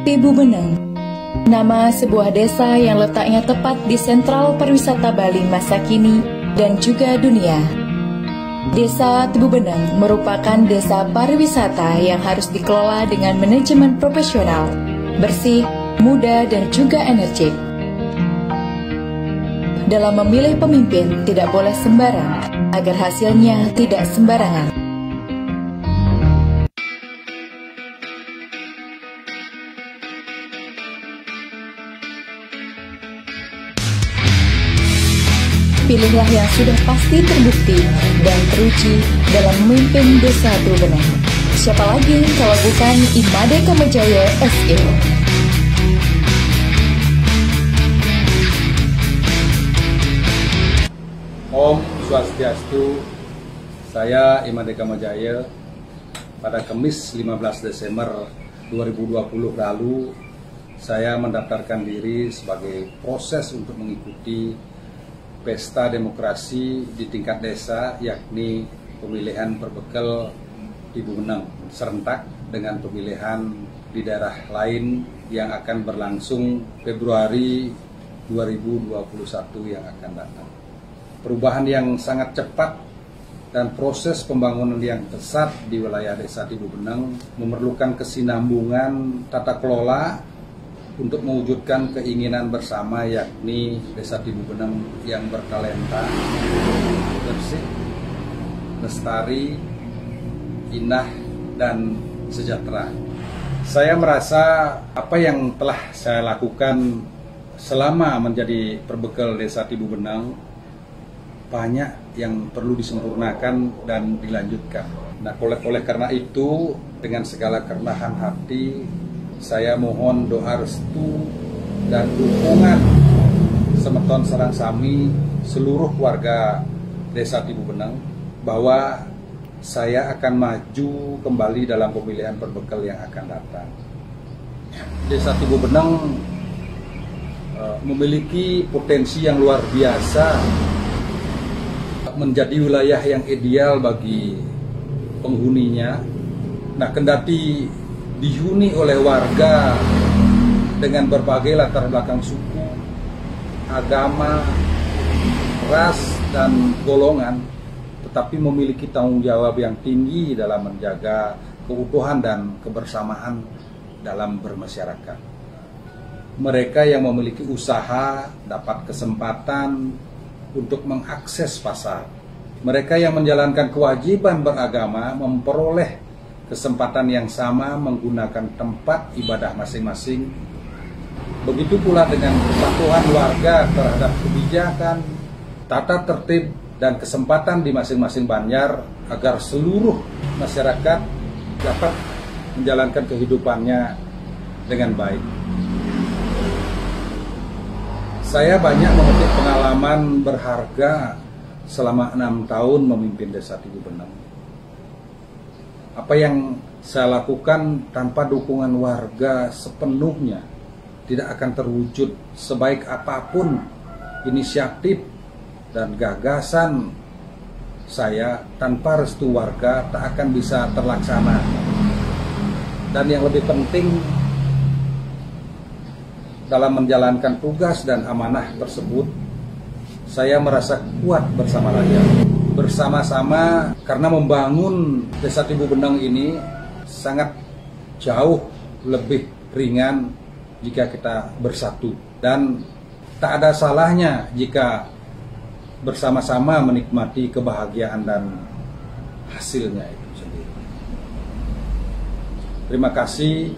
Tibu Beneng, nama sebuah desa yang letaknya tepat di sentral pariwisata Bali masa kini dan juga dunia. Desa Tibu Beneng merupakan desa pariwisata yang harus dikelola dengan manajemen profesional, bersih, muda, dan juga energik. Dalam memilih pemimpin tidak boleh sembarang, agar hasilnya tidak sembarangan. Pilihlah yang sudah pasti terbukti dan teruji dalam memimpin desa Tibu Beneng. Siapa lagi kalau bukan Imade Kamajaya SE. Om Swastiastu, saya Imade Kamajaya. Pada Kamis 15 Desember 2020 lalu, saya mendaftarkan diri sebagai proses untuk mengikuti pesta demokrasi di tingkat desa, yakni pemilihan perbekal Tibu Beneng serentak dengan pemilihan di daerah lain yang akan berlangsung Februari 2021 yang akan datang. Perubahan yang sangat cepat dan proses pembangunan yang pesat di wilayah desa Tibu Beneng memerlukan kesinambungan tata kelola untuk mewujudkan keinginan bersama, yakni desa Tibu Beneng yang bertalenta, bersih, lestari, indah, dan sejahtera. Saya merasa apa yang telah saya lakukan selama menjadi perbekal desa Tibu Beneng banyak yang perlu disempurnakan dan dilanjutkan. Nah, oleh karena itu, dengan segala kerendahan hati, saya mohon doa restu dan dukungan semeton sareng sami seluruh warga desa Tibu Beneng bahwa saya akan maju kembali dalam pemilihan perbekal yang akan datang. Desa Tibu Beneng memiliki potensi yang luar biasa, menjadi wilayah yang ideal bagi penghuninya. Nah, kendati dihuni oleh warga dengan berbagai latar belakang suku, agama, ras, dan golongan, tetapi memiliki tanggung jawab yang tinggi dalam menjaga keutuhan dan kebersamaan dalam bermasyarakat. Mereka yang memiliki usaha dapat kesempatan untuk mengakses pasar. Mereka yang menjalankan kewajiban beragama memperoleh kesempatan yang sama menggunakan tempat ibadah masing-masing. Begitu pula dengan kepatuhan warga terhadap kebijakan, tata tertib, dan kesempatan di masing-masing banjar agar seluruh masyarakat dapat menjalankan kehidupannya dengan baik. Saya banyak memetik pengalaman berharga selama 6 tahun memimpin desa Tibu Beneng. Apa yang saya lakukan tanpa dukungan warga sepenuhnya tidak akan terwujud, sebaik apapun inisiatif dan gagasan saya tanpa restu warga tak akan bisa terlaksana. Dan yang lebih penting, dalam menjalankan tugas dan amanah tersebut, saya merasa kuat bersama rakyat. Bersama-sama, karena membangun desa Tibu Beneng ini sangat jauh lebih ringan jika kita bersatu. Dan tak ada salahnya jika bersama-sama menikmati kebahagiaan dan hasilnya itu sendiri. Terima kasih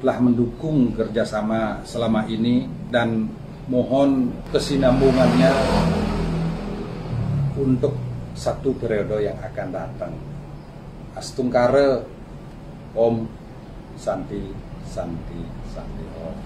telah mendukung kerjasama selama ini dan mohon kesinambungannya untuk satu periode yang akan datang. Astungkare, Om, Santi, Santi, Santi, Om.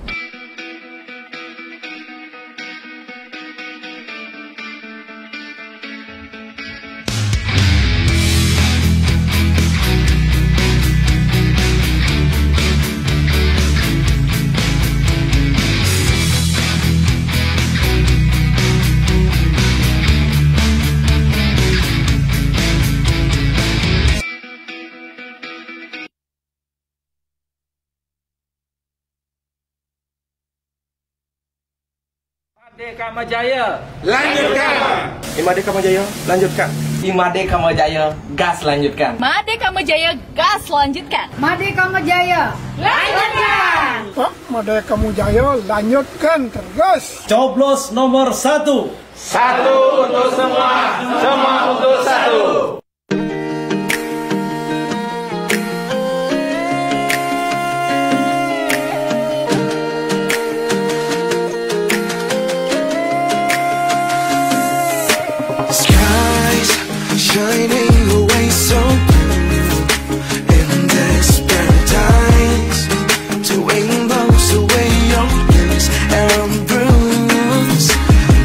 Imade Kamajaya, lanjutkan. Imade Kamajaya, lanjutkan. Imade Kamajaya, gas lanjutkan. Made Kamajaya, gas lanjutkan. Made Kamajaya, lanjutkan. Pak Made Kamajaya, lanjutkan terus. Coblos nomor 1. Satu untuk semua, semua untuk satu. Skies shining away so blue in this paradise, doing blows away your blues and bruise.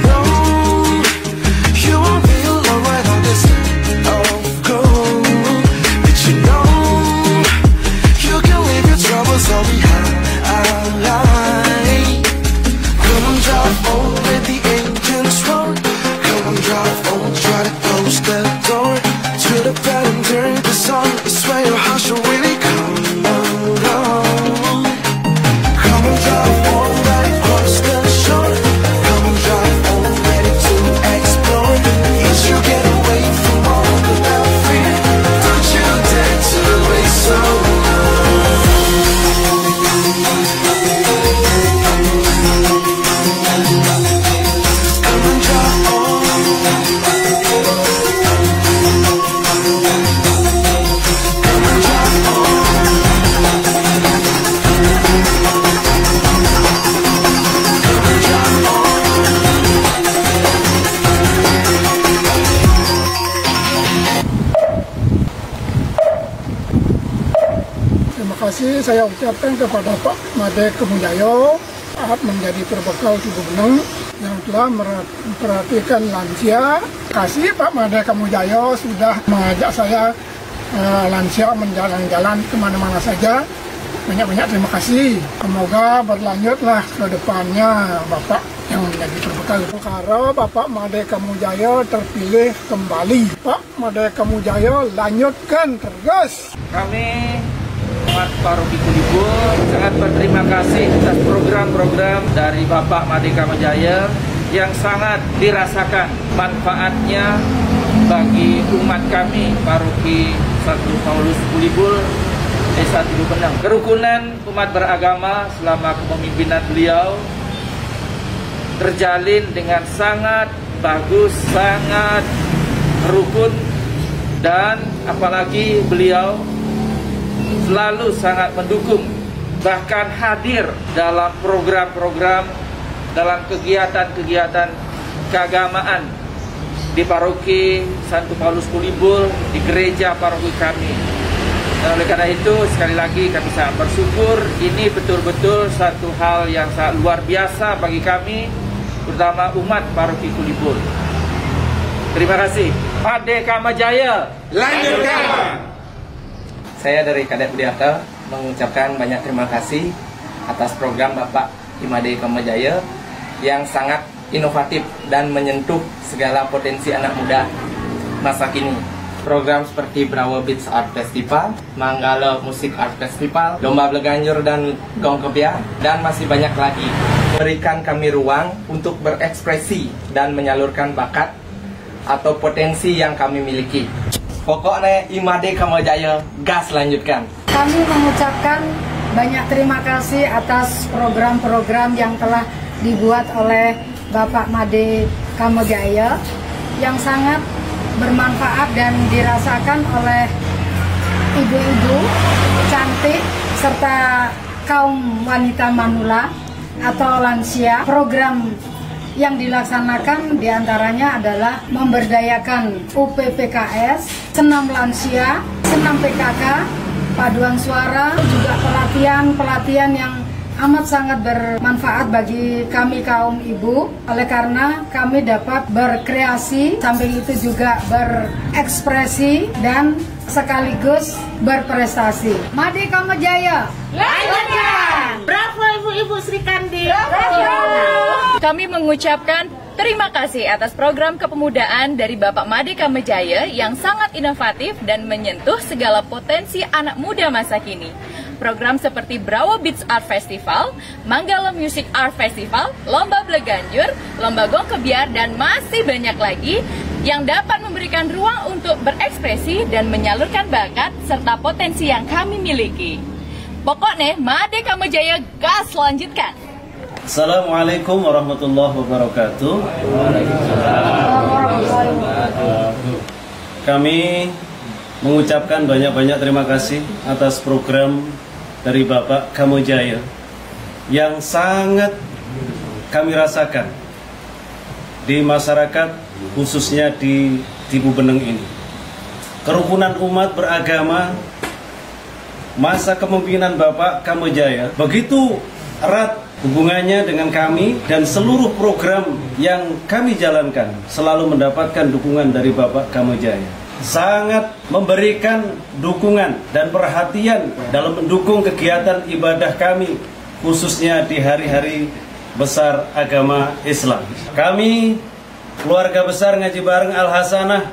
No, you won't feel alright on this night of gold, but you know you can leave your troubles all behind. Come on, drive on, let the engines roar. Come on, drive on, try to close the door to the bed and turn the song. It's where your heart should really come along. Come on, drive on, right across the shore. Come on, drive on, ready to explore. Yes, you get away from all the bad fear. Don't you dare to waste so Come on, drive on. Terima kasih saya ucapkan kepada Pak Made Kamajaya menjadi perbekal Tugu Beneng yang telah memperhatikan lansia. Kasih Pak Made Kamajaya sudah mengajak saya lansia menjalan-jalan kemana-mana saja. Banyak-banyak terima kasih. Semoga berlanjutlah ke depannya Bapak yang menjadi perbekal. Kalau Bapak Made Kamajaya terpilih kembali, Pak Made Kamajaya lanjutkan terus. Kami umat Paroki Kulibur sangat berterima kasih atas program-program dari Bapak Made Kamajaya yang sangat dirasakan manfaatnya bagi umat kami Paroki Santo Paulus Kulibur, Desa Tugu Beneng. Kerukunan umat beragama selama kepemimpinan beliau terjalin dengan sangat bagus, sangat rukun, dan apalagi beliau selalu sangat mendukung, bahkan hadir dalam program-program, dalam kegiatan-kegiatan keagamaan di Paroki Santo Paulus Kulibur, di gereja paroki kami. Dan oleh karena itu, sekali lagi kami sangat bersyukur. Ini betul-betul satu hal yang sangat luar biasa bagi kami, terutama umat Paroki Kulibur. Terima kasih. Made Kamajaya, Lanjutkan. saya dari Kadet Budiarta mengucapkan banyak terima kasih atas program Bapak Imade Kamajaya yang sangat inovatif dan menyentuh segala potensi anak muda masa kini. Program seperti Brawa Beats Art Festival, Manggala Musik Art Festival, Lomba Bleganjur dan Gong Kebia, dan masih banyak lagi. Berikan kami ruang untuk berekspresi dan menyalurkan bakat atau potensi yang kami miliki. Pokoknya Imade Kamajaya, gas lanjutkan. Kami mengucapkan banyak terima kasih atas program-program yang telah dibuat oleh Bapak Made Kamajaya yang sangat bermanfaat dan dirasakan oleh ibu-ibu cantik serta kaum wanita manula atau lansia. Program yang dilaksanakan diantaranya adalah memberdayakan UPPKS, senam lansia, senam PKK, paduan suara, juga pelatihan yang amat sangat bermanfaat bagi kami kaum ibu, oleh karena kami dapat berkreasi, samping itu juga berekspresi dan sekaligus berprestasi. Made Kamajaya, lanjutkan! Bravo Ibu-Ibu Sri Kandi. Kami mengucapkan terima kasih atas program kepemudaan dari Bapak Made Kamajaya yang sangat inovatif dan menyentuh segala potensi anak muda masa kini. program seperti Brawo Beats Art Festival, Manggala Music Art Festival, Lomba Bleganjur, Lomba Gong Kebiar, dan masih banyak lagi yang dapat memberikan ruang untuk berekspresi dan menyalurkan bakat serta potensi yang kami miliki. Pokoknya, Made Kamajaya gas lanjutkan. Assalamualaikum warahmatullahi wabarakatuh. Kami mengucapkan banyak-banyak terima kasih atas program dari Bapak Kamojaya yang sangat kami rasakan di masyarakat, khususnya di Tibu Beneng ini. Kerukunan umat beragama, masa kepemimpinan Bapak Kamojaya begitu erat hubungannya dengan kami, dan seluruh program yang kami jalankan selalu mendapatkan dukungan dari Bapak Kamojaya. Sangat memberikan dukungan dan perhatian dalam mendukung kegiatan ibadah kami, khususnya di hari-hari besar agama Islam. Kami, keluarga besar Ngaji Bareng Al-Hasanah,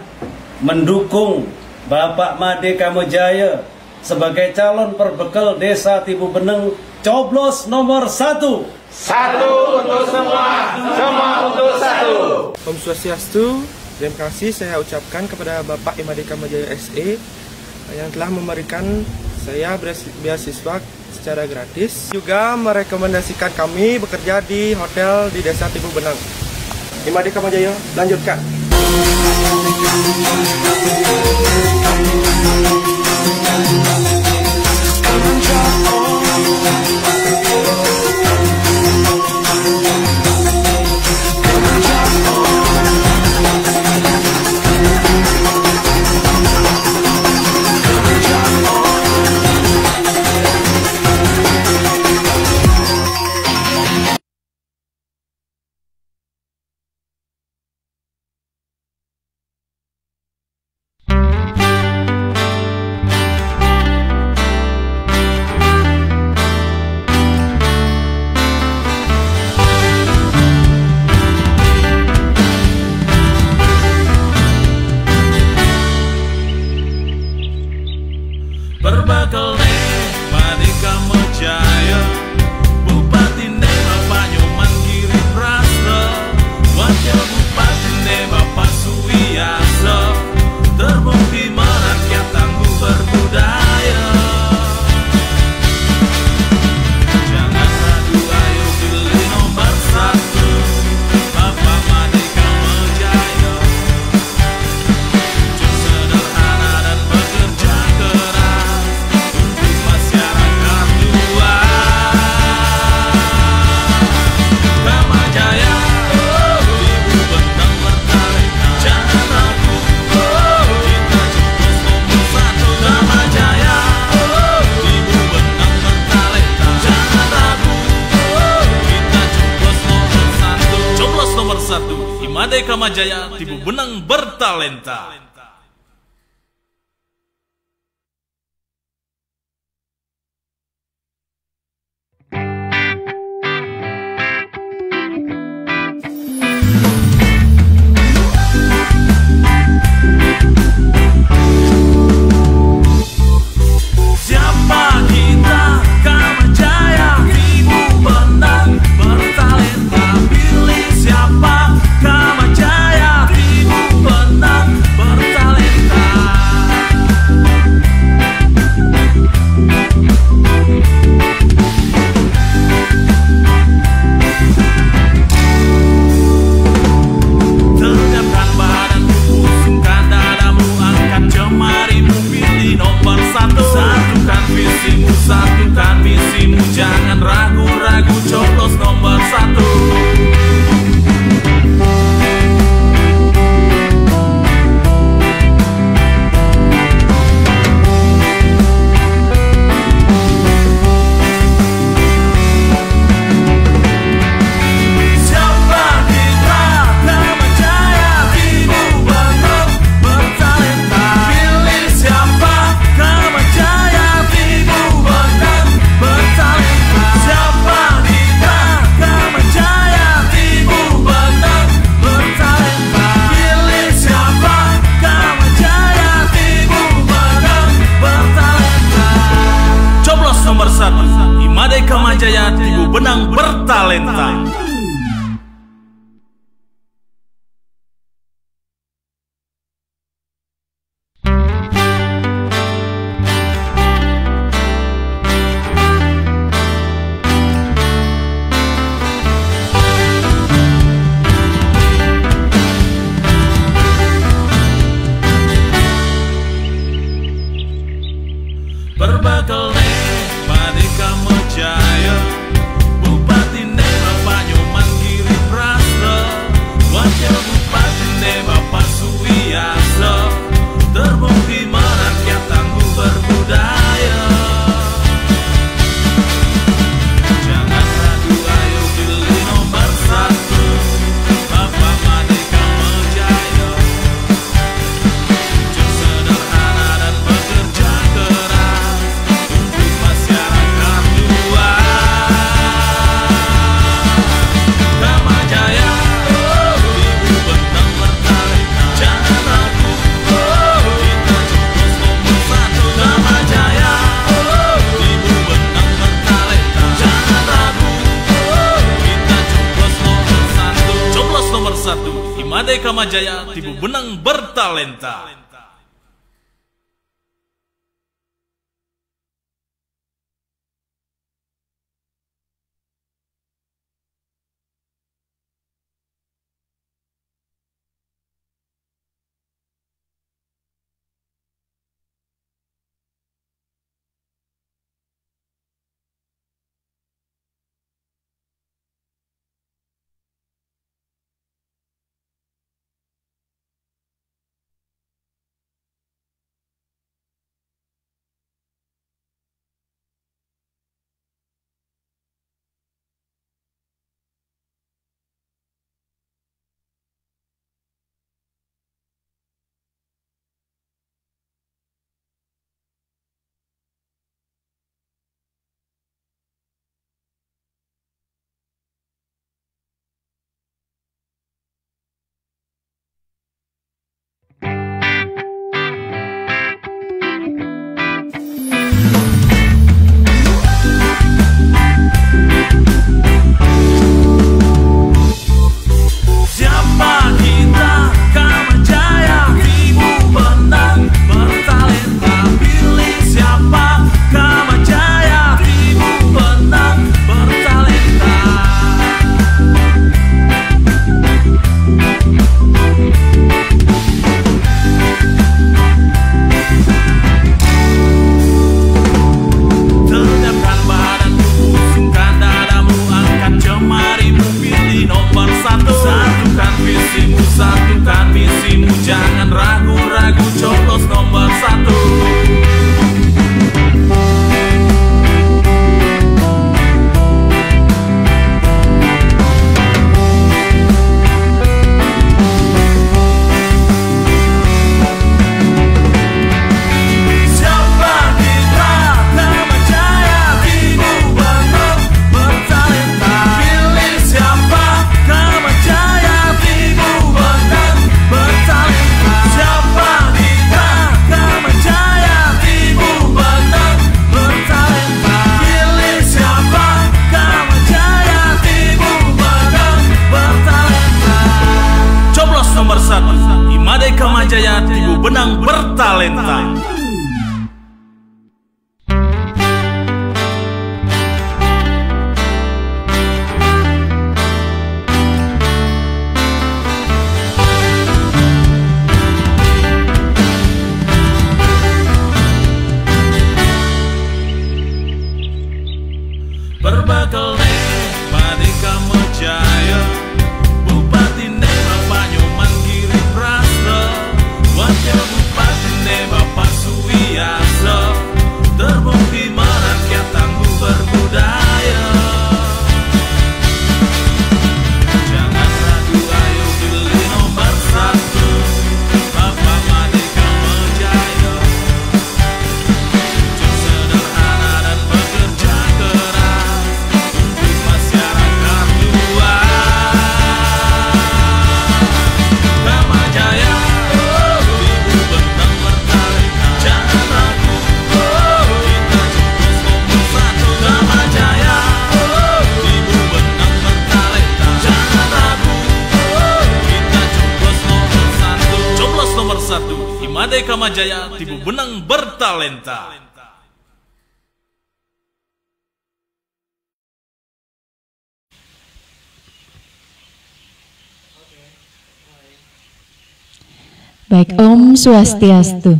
mendukung Bapak Made Kamojaya sebagai calon perbekal Desa Tibu Beneng coblos nomor 1. Satu untuk semua, semua untuk satu. Om Swastiastu, terima kasih saya ucapkan kepada Bapak Imade Kamojaya SE yang telah memberikan saya beasiswa secara gratis. Juga merekomendasikan kami bekerja di hotel di Desa Tibu Beneng. Imade Kamojaya, lanjutkan. Berbekal Made Kamojaya, Bupati Bapak Nyoman Giri Prasta, Wakil Bupati Bapak Suwiyasa, terbukti merakyat tangguh berbudaya. Jangan ragu, ayo pilih nomor 1, Bapak Made Kamojaya. Sederhana dan bekerja keras untuk masyarakat luas. Kamojaya, Tibu Beneng bertalenta. Jangan ragu, kita coblos nomor 1. Kamojaya, Tibu Beneng bertalenta. Jangan ragu, kita coblos nomor 1. Coblos nomor 1, Imade Kamojaya, Tibu Beneng bertalenta. Siapa kita? Kamojaya, Tibu Beneng bertalenta. Pilih siapa? Kamojaya, Tibu Beneng bertalenta. bertalenta. Berbekal Made Kamajaya, Bupati Neba Panyoman Giri Prasta, Wakil Bupati Neba Pasuyasa, terbukti merakyat tangguh berbudaya. Jangan ragu, ayo pilih nomor 1, Bapak Made Kamajaya. Jujur, sederhana dan bekerja keras untuk masyarakat luas. Kamajaya, ibu benang bertalenta. Jangan ragu, kita coblos nomor 1. Kamajaya, ibu benang bertalenta. Jangan ragu, kita coblos nomor 1. Coblos nomor 1, Imade Kamajaya, Tibu Benang Bertalenta. Siapa kita? Kamajaya, Tibu Benang Bertalenta. Pilih siapa? Kamajaya, Tibu Benang Bertalenta. Tegakkan badanmu, usungkan dadamu, angkat jemarimu, pilih nomor 1. Satukan visimu, satukan misimu, jangan ragu-ragu, coblos nomor 1. Siapa kita? Kamajaya, Tibu Benang Bertalenta. Pilih siapa? Kamajaya, Tibu Benang Bertalenta. Siapa kita? Kamajaya, Tibu Benang Bertalenta. Pilih siapa? Kamajaya, Tibu Benang Bertalenta. Coblos nomor 1, Imade Kamajaya, Tibu Benang Bertalenta. Berbekal Made Kamajaya, Bupati Neba Panyoman Giri Prasta, Wakil Bupati Neba Pasuyasa. Made Kamajaya Tibu Benang Bertalenta. Baik, Om Swastiastu.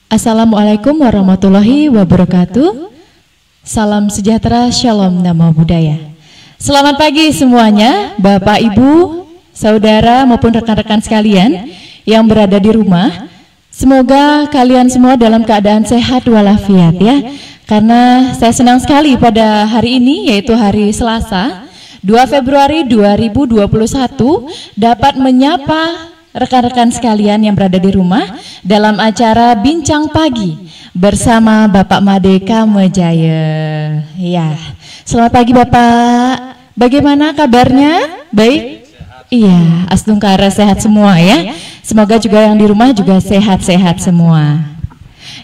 Assalamualaikum warahmatullahi wabarakatuh. Salam sejahtera, shalom, namo buddhaya. Selamat pagi semuanya, Bapak, Ibu, saudara maupun rekan-rekan sekalian yang berada di rumah. Semoga kalian semua dalam keadaan sehat walafiat ya. Karena saya senang sekali pada hari ini, yaitu hari Selasa, 2 Februari 2021, dapat menyapa rekan-rekan sekalian yang berada di rumah dalam acara Bincang Pagi bersama Bapak Made Kamajaya. Ya, selamat pagi Bapak. Bagaimana kabarnya? Baik? Iya, Astungkara sehat semua ya. Semoga juga yang di rumah juga sehat-sehat semua.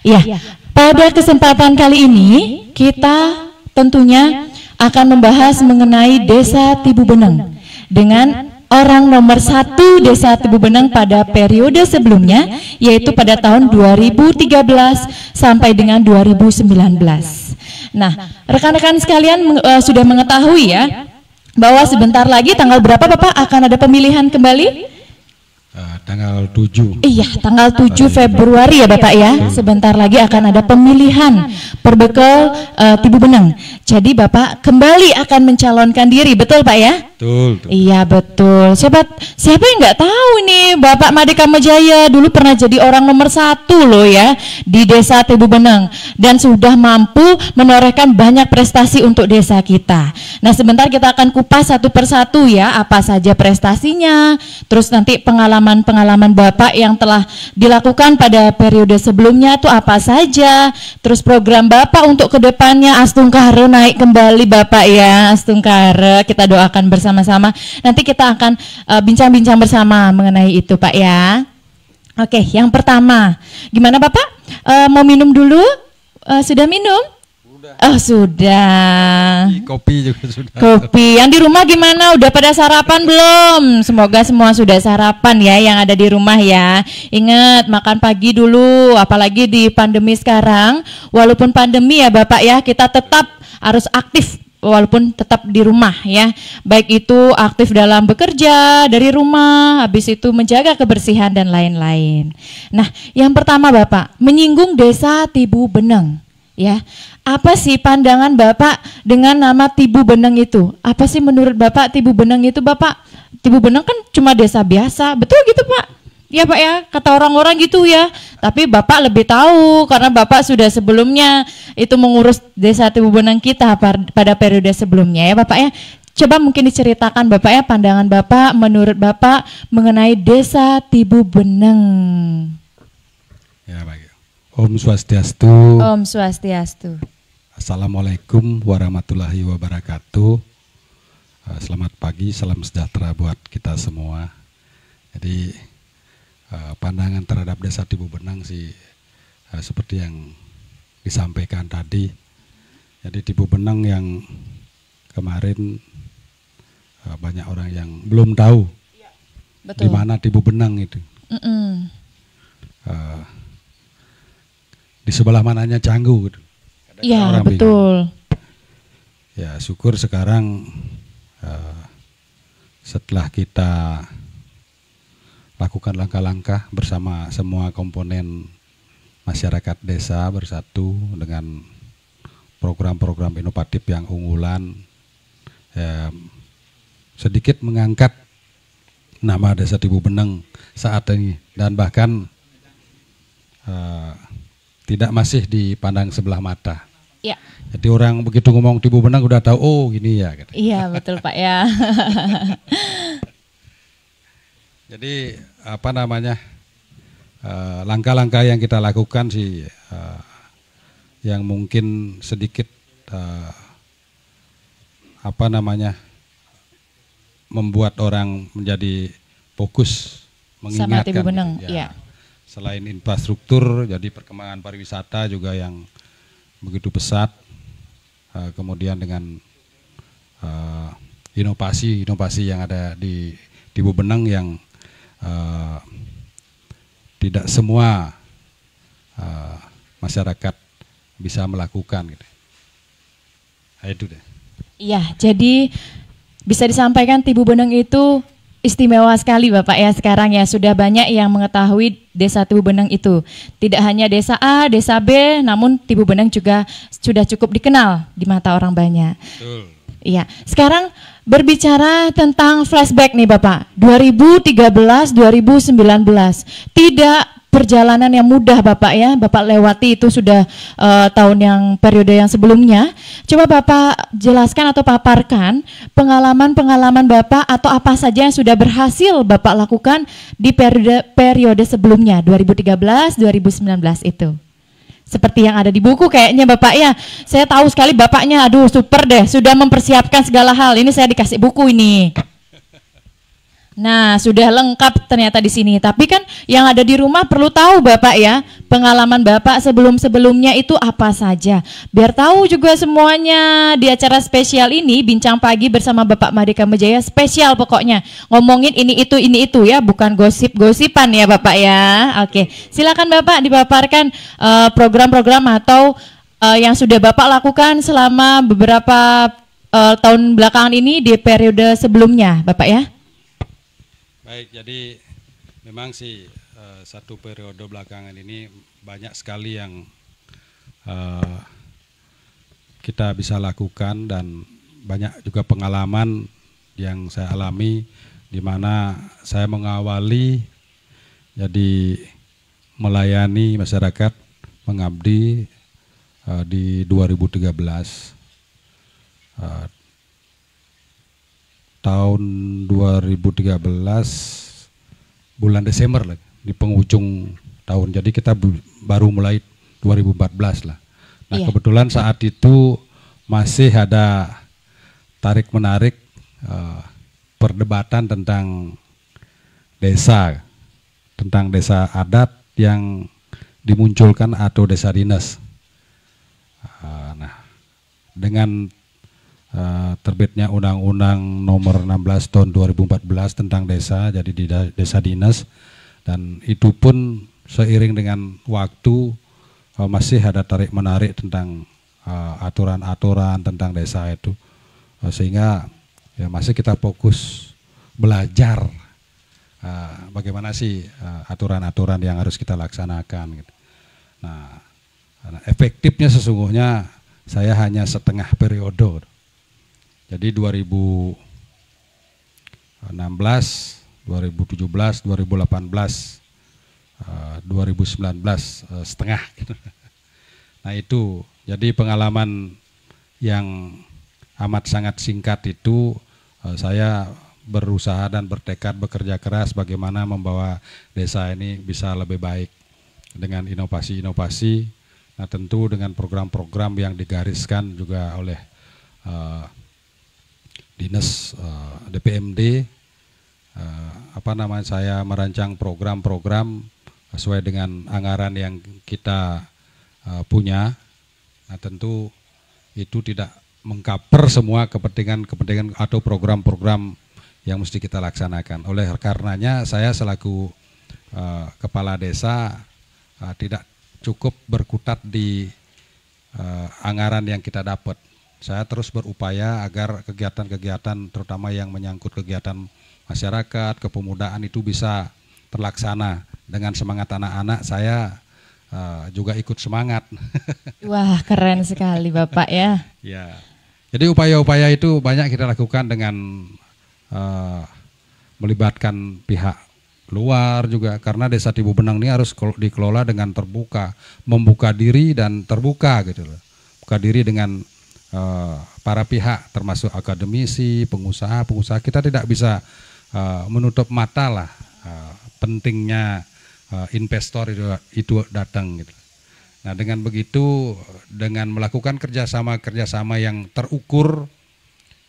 Ya, pada kesempatan kali ini kita tentunya akan membahas mengenai Desa Tibu Benang dengan orang nomor 1 Desa Tibu Benang pada periode sebelumnya, yaitu pada tahun 2013 sampai dengan 2019. Nah, rekan-rekan sekalian sudah mengetahui ya, bahwa sebentar lagi tanggal berapa Bapak akan ada pemilihan kembali? Tanggal 7. Iya, tanggal 7 Februari ya Bapak ya. Sebentar lagi akan ada pemilihan perbekal Tibu Benang. Jadi Bapak kembali akan mencalonkan diri, betul Pak ya? Betul. Iya betul. Siapa yang nggak tahu nih, Bapak Made Kamajaya dulu pernah jadi orang nomor 1 loh ya di Desa Tibu Benang dan sudah mampu menorehkan banyak prestasi untuk desa kita. Nah, sebentar kita akan kupas satu persatu ya, apa saja prestasinya, terus nanti pengalaman Bapak yang telah dilakukan pada periode sebelumnya itu apa saja, terus program Bapak untuk kedepannya. Astungkara naik kembali Bapak ya, Astungkara, kita doakan bersama-sama. Nanti kita akan bincang-bincang bersama mengenai itu Pak ya. Oke, yang pertama, gimana Bapak? Mau minum dulu? Sudah minum? Oh sudah. Kopi juga sudah. Kopi. Yang di rumah gimana? Udah pada sarapan belum? Semoga semua sudah sarapan ya yang ada di rumah ya. Ingat makan pagi dulu, apalagi di pandemi sekarang. Walaupun pandemi ya Bapak ya, kita tetap harus aktif walaupun tetap di rumah ya. Baik itu aktif dalam bekerja dari rumah, habis itu menjaga kebersihan dan lain-lain. Nah, yang pertama Bapak, menyinggung Desa Tibu Benang. Ya, apa sih pandangan Bapak dengan nama Tibu Benang itu? Apa sih menurut Bapak Tibu Benang itu Bapak? Tibu Benang kan cuma desa biasa, betul gitu Pak? Ya Pak ya, kata orang-orang gitu ya. Tapi Bapak lebih tahu karena Bapak sudah sebelumnya itu mengurus Desa Tibu Benang kita pada periode sebelumnya ya Bapak ya. Coba mungkin diceritakan Bapak ya, pandangan Bapak menurut Bapak mengenai Desa Tibu Benang. Ya baik. Om Swastiastu. Om Swastiastu. Assalamualaikum warahmatullahi wabarakatuh. Selamat pagi, salam sejahtera buat kita semua. Jadi pandangan terhadap Desa Tibu Benang sih seperti yang disampaikan tadi. Jadi Tibu Benang yang kemarin banyak orang yang belum tahu di mana Tibu Benang itu. Di sebelah mananya Canggu gitu. Iya betul. Bingung. Ya syukur sekarang setelah kita lakukan langkah-langkah bersama semua komponen masyarakat desa bersatu dengan program-program inovatif yang unggulan, sedikit mengangkat nama Desa Tibu Benang saat ini dan bahkan tidak masih dipandang sebelah mata. Ya. Jadi orang begitu ngomong Tibu Benang udah tahu, oh gini ya. Gitu. Iya betul Pak ya. Jadi apa namanya, langkah-langkah yang kita lakukan sih yang mungkin sedikit apa namanya membuat orang menjadi fokus mengingatkan. Sama Tibu Benang, gitu, ya. Selain infrastruktur, jadi perkembangan pariwisata juga yang begitu pesat, kemudian dengan inovasi yang ada di Tibu Benang yang tidak semua masyarakat bisa melakukan gitu. Nah, itu deh. Iya, jadi bisa disampaikan Tibu Beneng itu istimewa sekali Bapak ya sekarang ya, sudah banyak yang mengetahui desa Tibu Beneng itu. Tidak hanya desa A, desa B, namun Tibu Beneng juga sudah cukup dikenal di mata orang banyak. Betul. Iya, sekarang berbicara tentang flashback nih Bapak, 2013-2019, tidak perjalanan yang mudah Bapak ya, Bapak lewati itu sudah tahun yang periode yang sebelumnya. Coba Bapak jelaskan atau paparkan pengalaman-pengalaman Bapak atau apa saja yang sudah berhasil Bapak lakukan di periode sebelumnya, 2013-2019 itu. Seperti yang ada di buku kayaknya Bapak ya. Saya tahu sekali Bapaknya, aduh super deh, sudah mempersiapkan segala hal. Ini saya dikasih buku ini. Nah, sudah lengkap ternyata di sini. Tapi kan yang ada di rumah perlu tahu Bapak ya, pengalaman Bapak sebelum-sebelumnya itu apa saja. Biar tahu juga semuanya di acara spesial ini, Bincang Pagi bersama Bapak Made Kamajaya spesial pokoknya. Ngomongin ini itu ya, bukan gosip-gosipan ya Bapak ya. Oke, silakan Bapak dipaparkan program-program atau yang sudah Bapak lakukan selama beberapa tahun belakangan ini di periode sebelumnya Bapak ya. Baik, jadi memang sih satu periode belakangan ini banyak sekali yang kita bisa lakukan dan banyak juga pengalaman yang saya alami di mana saya mengawali jadi melayani masyarakat, mengabdi di 2013. Tahun 2013 bulan Desember lah, di penghujung tahun. Jadi kita baru mulai 2014 lah. Nah, kebetulan saat itu masih ada tarik-menarik perdebatan tentang desa adat yang dimunculkan atau desa dinas. Nah, dengan terbitnya Undang-Undang Nomor 16 Tahun 2014 tentang desa, jadi di desa dinas, dan itu pun seiring dengan waktu masih ada tarik-menarik tentang aturan-aturan tentang desa itu, sehingga ya masih kita fokus belajar bagaimana sih aturan-aturan yang harus kita laksanakan gitu. Nah, efektifnya sesungguhnya saya hanya setengah periode. Jadi 2016, 2017, 2018, 2019 setengah. Nah itu, jadi pengalaman yang amat sangat singkat itu saya berusaha dan bertekad bekerja keras bagaimana membawa desa ini bisa lebih baik dengan inovasi-inovasi. Nah tentu dengan program-program yang digariskan juga oleh Dinas DPMD, saya merancang program-program sesuai dengan anggaran yang kita punya. Nah tentu itu tidak mengcover semua kepentingan atau program-program yang mesti kita laksanakan. Oleh karenanya saya selaku kepala desa tidak cukup berkutat di anggaran yang kita dapat. Saya terus berupaya agar kegiatan-kegiatan terutama yang menyangkut kegiatan masyarakat, kepemudaan itu bisa terlaksana. Dengan semangat anak-anak saya juga ikut semangat. Wah, keren sekali Bapak ya. Ya. Jadi upaya-upaya itu banyak kita lakukan dengan melibatkan pihak luar juga, karena desa Tibu Beneng ini harus dikelola dengan terbuka, membuka diri dan terbuka gitu loh. Buka diri dengan para pihak termasuk akademisi, pengusaha. Kita tidak bisa menutup mata lah pentingnya investor itu datang gitu. Nah dengan begitu, dengan melakukan kerjasama yang terukur,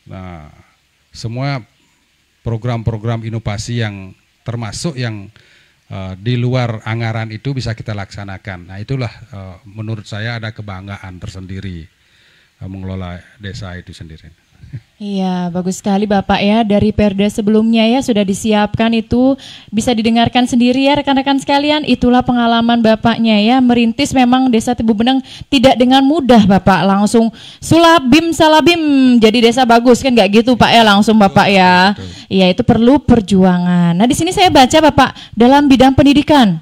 nah semua program-program inovasi yang termasuk yang di luar anggaran itu bisa kita laksanakan. Nah itulah menurut saya ada kebanggaan tersendiri mengelola desa itu sendiri. Iya, bagus sekali Bapak ya. Dari Perda sebelumnya ya sudah disiapkan, itu bisa didengarkan sendiri ya rekan-rekan sekalian. Itulah pengalaman Bapaknya ya, merintis memang Desa Tebu Beneng tidak dengan mudah Bapak. Langsung sulabim salabim jadi desa bagus kan, nggak gitu Pak ya, langsung Bapak ya. Iya, itu perlu perjuangan. Nah di sini saya baca Bapak dalam bidang pendidikan.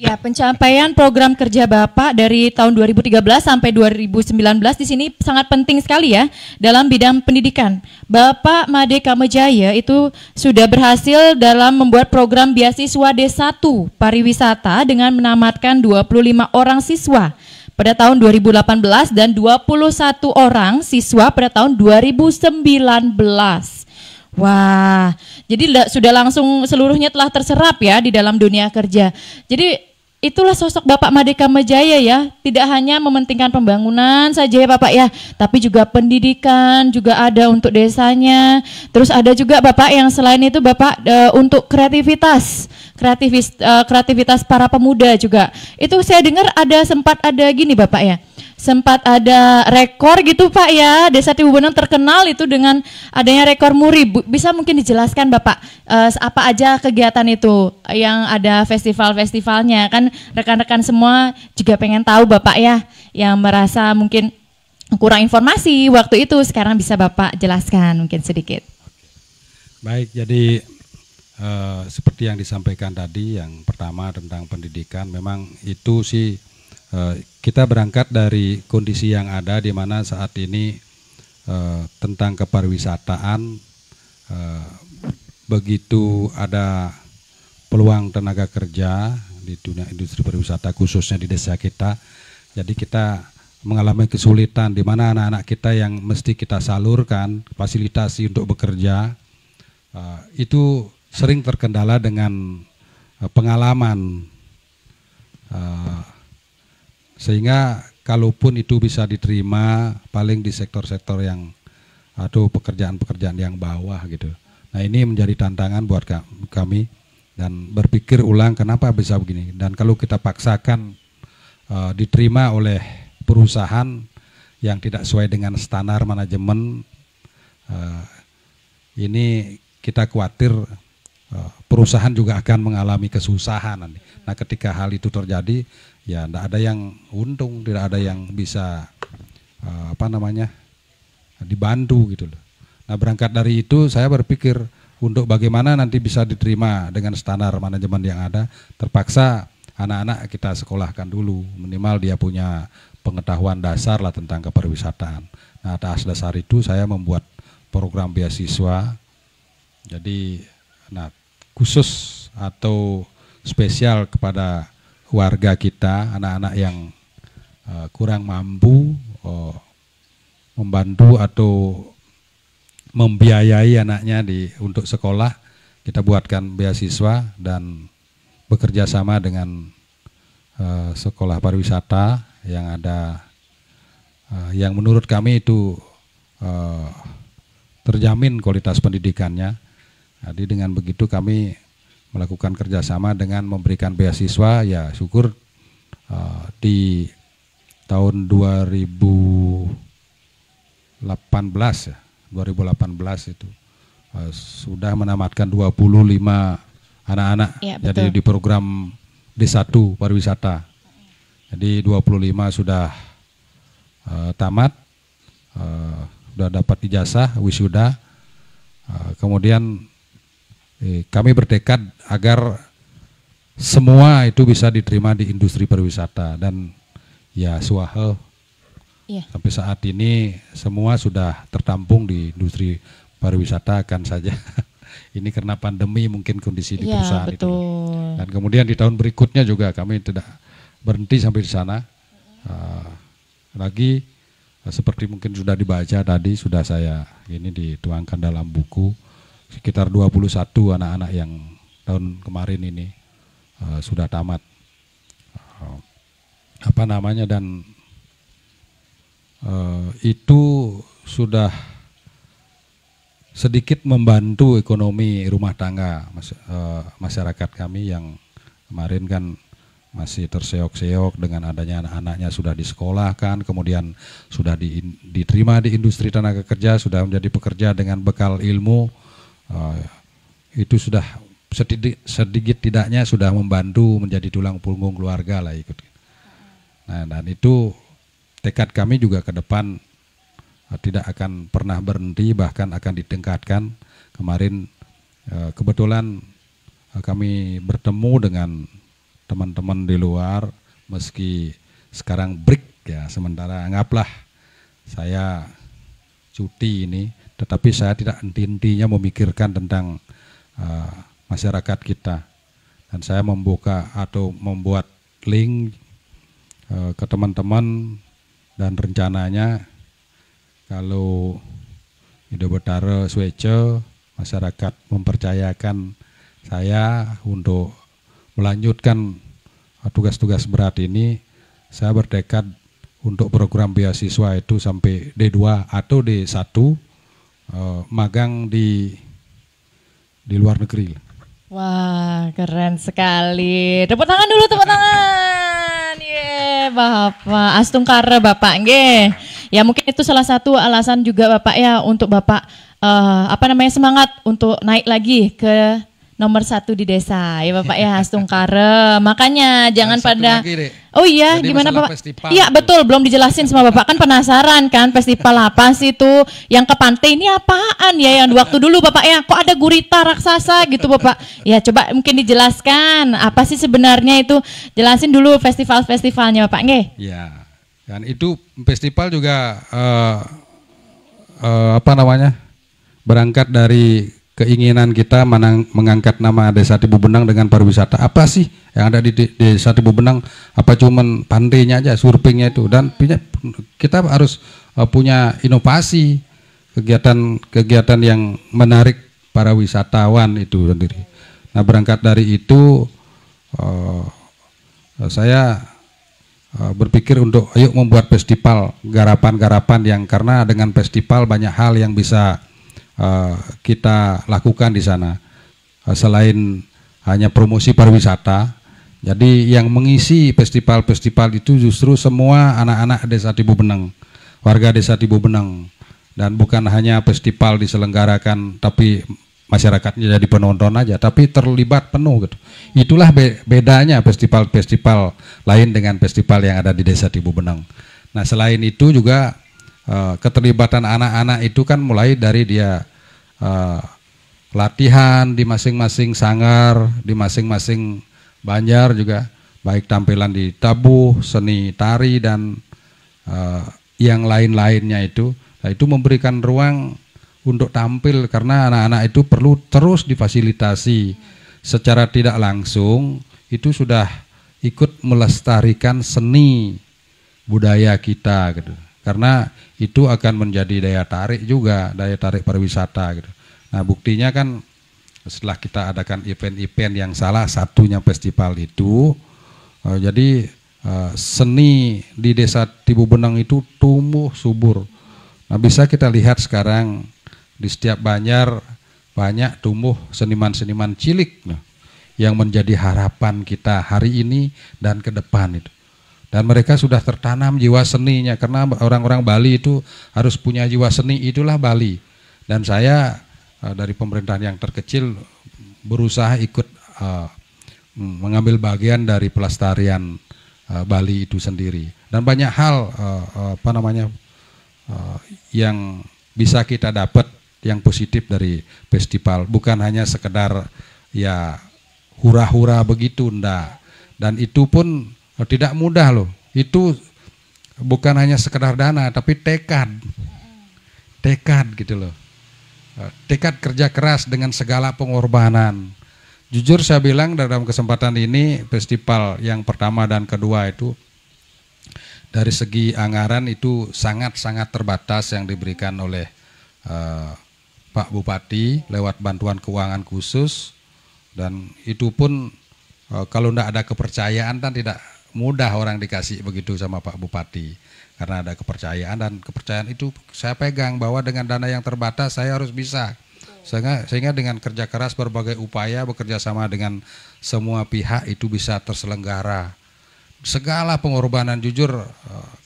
Ya, pencapaian program kerja Bapak dari tahun 2013 sampai 2019 di sini sangat penting sekali ya dalam bidang pendidikan. Bapak Made Kamejaya itu sudah berhasil dalam membuat program beasiswa D1 pariwisata dengan menamatkan 25 orang siswa pada tahun 2018 dan 21 orang siswa pada tahun 2019. Wah, jadi sudah langsung seluruhnya telah terserap ya di dalam dunia kerja. Jadi itulah sosok Bapak Made Kamejaya ya, tidak hanya mementingkan pembangunan saja ya Bapak ya, tapi juga pendidikan juga ada untuk desanya. Terus ada juga Bapak yang selain itu Bapak untuk kreativitas para pemuda juga. Itu saya dengar sempat ada gini Bapak ya. Sempat ada rekor gitu Pak ya, Desa Tebu Beneng terkenal itu dengan adanya rekor muri. Bisa mungkin dijelaskan Bapak apa aja kegiatan itu yang ada festival-festivalnya, kan rekan-rekan semua juga pengen tahu Bapak ya, yang merasa mungkin kurang informasi waktu itu, sekarang bisa Bapak jelaskan mungkin sedikit. Baik, jadi seperti yang disampaikan tadi, yang pertama tentang pendidikan, memang itu sih kita berangkat dari kondisi yang ada di mana saat ini tentang kepariwisataan, begitu ada peluang tenaga kerja di dunia industri pariwisata khususnya di desa kita, jadi kita mengalami kesulitan di mana anak-anak kita yang mesti kita salurkan fasilitasi untuk bekerja itu sering terkendala dengan pengalaman. Sehingga kalaupun itu bisa diterima paling di sektor-sektor yang atau pekerjaan-pekerjaan yang bawah gitu. Nah ini menjadi tantangan buat kami dan berpikir ulang kenapa bisa begini. Dan kalau kita paksakan diterima oleh perusahaan yang tidak sesuai dengan standar manajemen, ini kita khawatir perusahaan juga akan mengalami kesusahan nanti. Nah ketika hal itu terjadi, ya tidak ada yang untung, tidak ada yang bisa dibantu gitu loh. Nah berangkat dari itu saya berpikir untuk bagaimana nanti bisa diterima dengan standar manajemen yang ada, terpaksa anak-anak kita sekolahkan dulu, minimal dia punya pengetahuan dasar lah tentang kepariwisataan. Nah atas dasar itu saya membuat program beasiswa, jadi khusus atau spesial kepada warga kita, anak-anak yang kurang mampu, membantu atau membiayai anaknya untuk sekolah, kita buatkan beasiswa dan bekerja sama dengan sekolah pariwisata yang ada, yang menurut kami itu terjamin kualitas pendidikannya. Jadi dengan begitu kami melakukan kerjasama dengan memberikan beasiswa, ya syukur di tahun 2018 itu sudah menamatkan 25 anak-anak ya, jadi di program D1 pariwisata. Jadi 25 sudah tamat, sudah dapat ijazah wisuda. Kemudian kami bertekad agar semua itu bisa diterima di industri pariwisata, dan ya suahe sampai saat ini semua sudah tertampung di industri pariwisata, kan saja ini karena pandemi mungkin kondisi di perusahaan itu. Dan kemudian di tahun berikutnya juga kami tidak berhenti sampai di sana. Lagi seperti mungkin sudah dibaca tadi, sudah saya ini dituangkan dalam buku, sekitar 21 anak-anak yang tahun kemarin ini sudah tamat dan itu sudah sedikit membantu ekonomi rumah tangga masyarakat kami yang kemarin kan masih terseok-seok dengan adanya anak-anaknya sudah disekolahkan, kemudian sudah diterima di industri tenaga kerja, sudah menjadi pekerja dengan bekal ilmu, itu sudah sedikit tidaknya sudah membantu menjadi tulang punggung keluarga lah ikut. Nah, dan itu tekad kami juga ke depan tidak akan pernah berhenti, bahkan akan ditingkatkan. Kemarin kebetulan kami bertemu dengan teman-teman di luar, meski sekarang break ya, sementara anggaplah saya cuti ini, tetapi saya tidak henti-hentinya memikirkan tentang masyarakat kita. Dan saya membuka atau membuat link ke teman-teman, dan rencananya kalau Ido Betara Swece masyarakat mempercayakan saya untuk melanjutkan tugas-tugas berat ini, saya bertekad untuk program beasiswa itu sampai D2 atau D1, magang di luar negeri. Wah, keren sekali. Tepuk tangan dulu, tepuk tangan. Bapak Astungkara Bapak nggih. Ya mungkin itu salah satu alasan juga Bapak ya untuk Bapak semangat untuk naik lagi ke nomor 1 di desa ya Bapak ya, Astungkara. Makanya jangan pada oh iya. Jadi gimana Bapak? Iya betul, belum dijelasin sama Bapak, kan penasaran kan festival apa sih itu yang ke pantai ini apaan ya, yang waktu dulu Bapak ya kok ada gurita raksasa gitu Bapak. Ya coba mungkin dijelaskan apa sih sebenarnya itu, jelasin dulu festivalnya Bapak nggih. Ya kan itu festival juga berangkat dari keinginan kita mengangkat nama Desa Tibu Benang dengan pariwisata. Apa sih yang ada di Desa Tibu Benang? Apa cuman pantainya aja, surfingnya itu? Dan kita harus punya inovasi, kegiatan yang menarik para wisatawan itu sendiri. Nah berangkat dari itu saya berpikir untuk ayo membuat festival, garapan-garapan yang, karena dengan festival banyak hal yang bisa kita lakukan di sana selain hanya promosi pariwisata. Jadi yang mengisi festival-festival itu justru semua anak-anak Desa Tibu Benang, warga Desa Tibu Benang, dan bukan hanya festival diselenggarakan tapi masyarakatnya jadi penonton aja, tapi terlibat penuh gitu. Itulah bedanya festival-festival lain dengan festival yang ada di Desa Tibu Benang. Nah selain itu juga keterlibatan anak-anak itu kan mulai dari dia latihan di masing-masing sanggar, di masing-masing banjar juga, baik tampilan di tabuh, seni tari dan yang lain-lainnya itu. Nah, itu memberikan ruang untuk tampil karena anak-anak itu perlu terus difasilitasi secara tidak langsung, itu sudah ikut melestarikan seni budaya kita gitu. Karena itu akan menjadi daya tarik juga, daya tarik pariwisata gitu. Nah buktinya kan setelah kita adakan event-event yang salah satunya festival itu, jadi seni di Desa Tibu Benang itu tumbuh subur. Nah bisa kita lihat sekarang di setiap banjar banyak tumbuh seniman-seniman cilik yang menjadi harapan kita hari ini dan ke depan itu. Dan mereka sudah tertanam jiwa seninya, karena orang-orang Bali itu harus punya jiwa seni, itulah Bali. Dan saya dari pemerintahan yang terkecil berusaha ikut mengambil bagian dari pelestarian Bali itu sendiri. Dan banyak hal yang bisa kita dapat yang positif dari festival, bukan hanya sekedar ya hura-hura begitu, enggak. Dan itu pun tidak mudah loh. Itu bukan hanya sekedar dana, tapi tekad gitu loh. Tekad kerja keras dengan segala pengorbanan. Jujur saya bilang dalam kesempatan ini, festival yang pertama dan kedua itu dari segi anggaran itu sangat-sangat terbatas yang diberikan oleh Pak Bupati lewat bantuan keuangan khusus. Dan itu pun kalau tidak ada kepercayaan kan tidak mudah orang dikasih begitu sama Pak Bupati, karena ada kepercayaan, dan kepercayaan itu saya pegang bahwa dengan dana yang terbatas saya harus bisa, sehingga dengan kerja keras berbagai upaya bekerja sama dengan semua pihak itu bisa terselenggara segala pengorbanan jujur,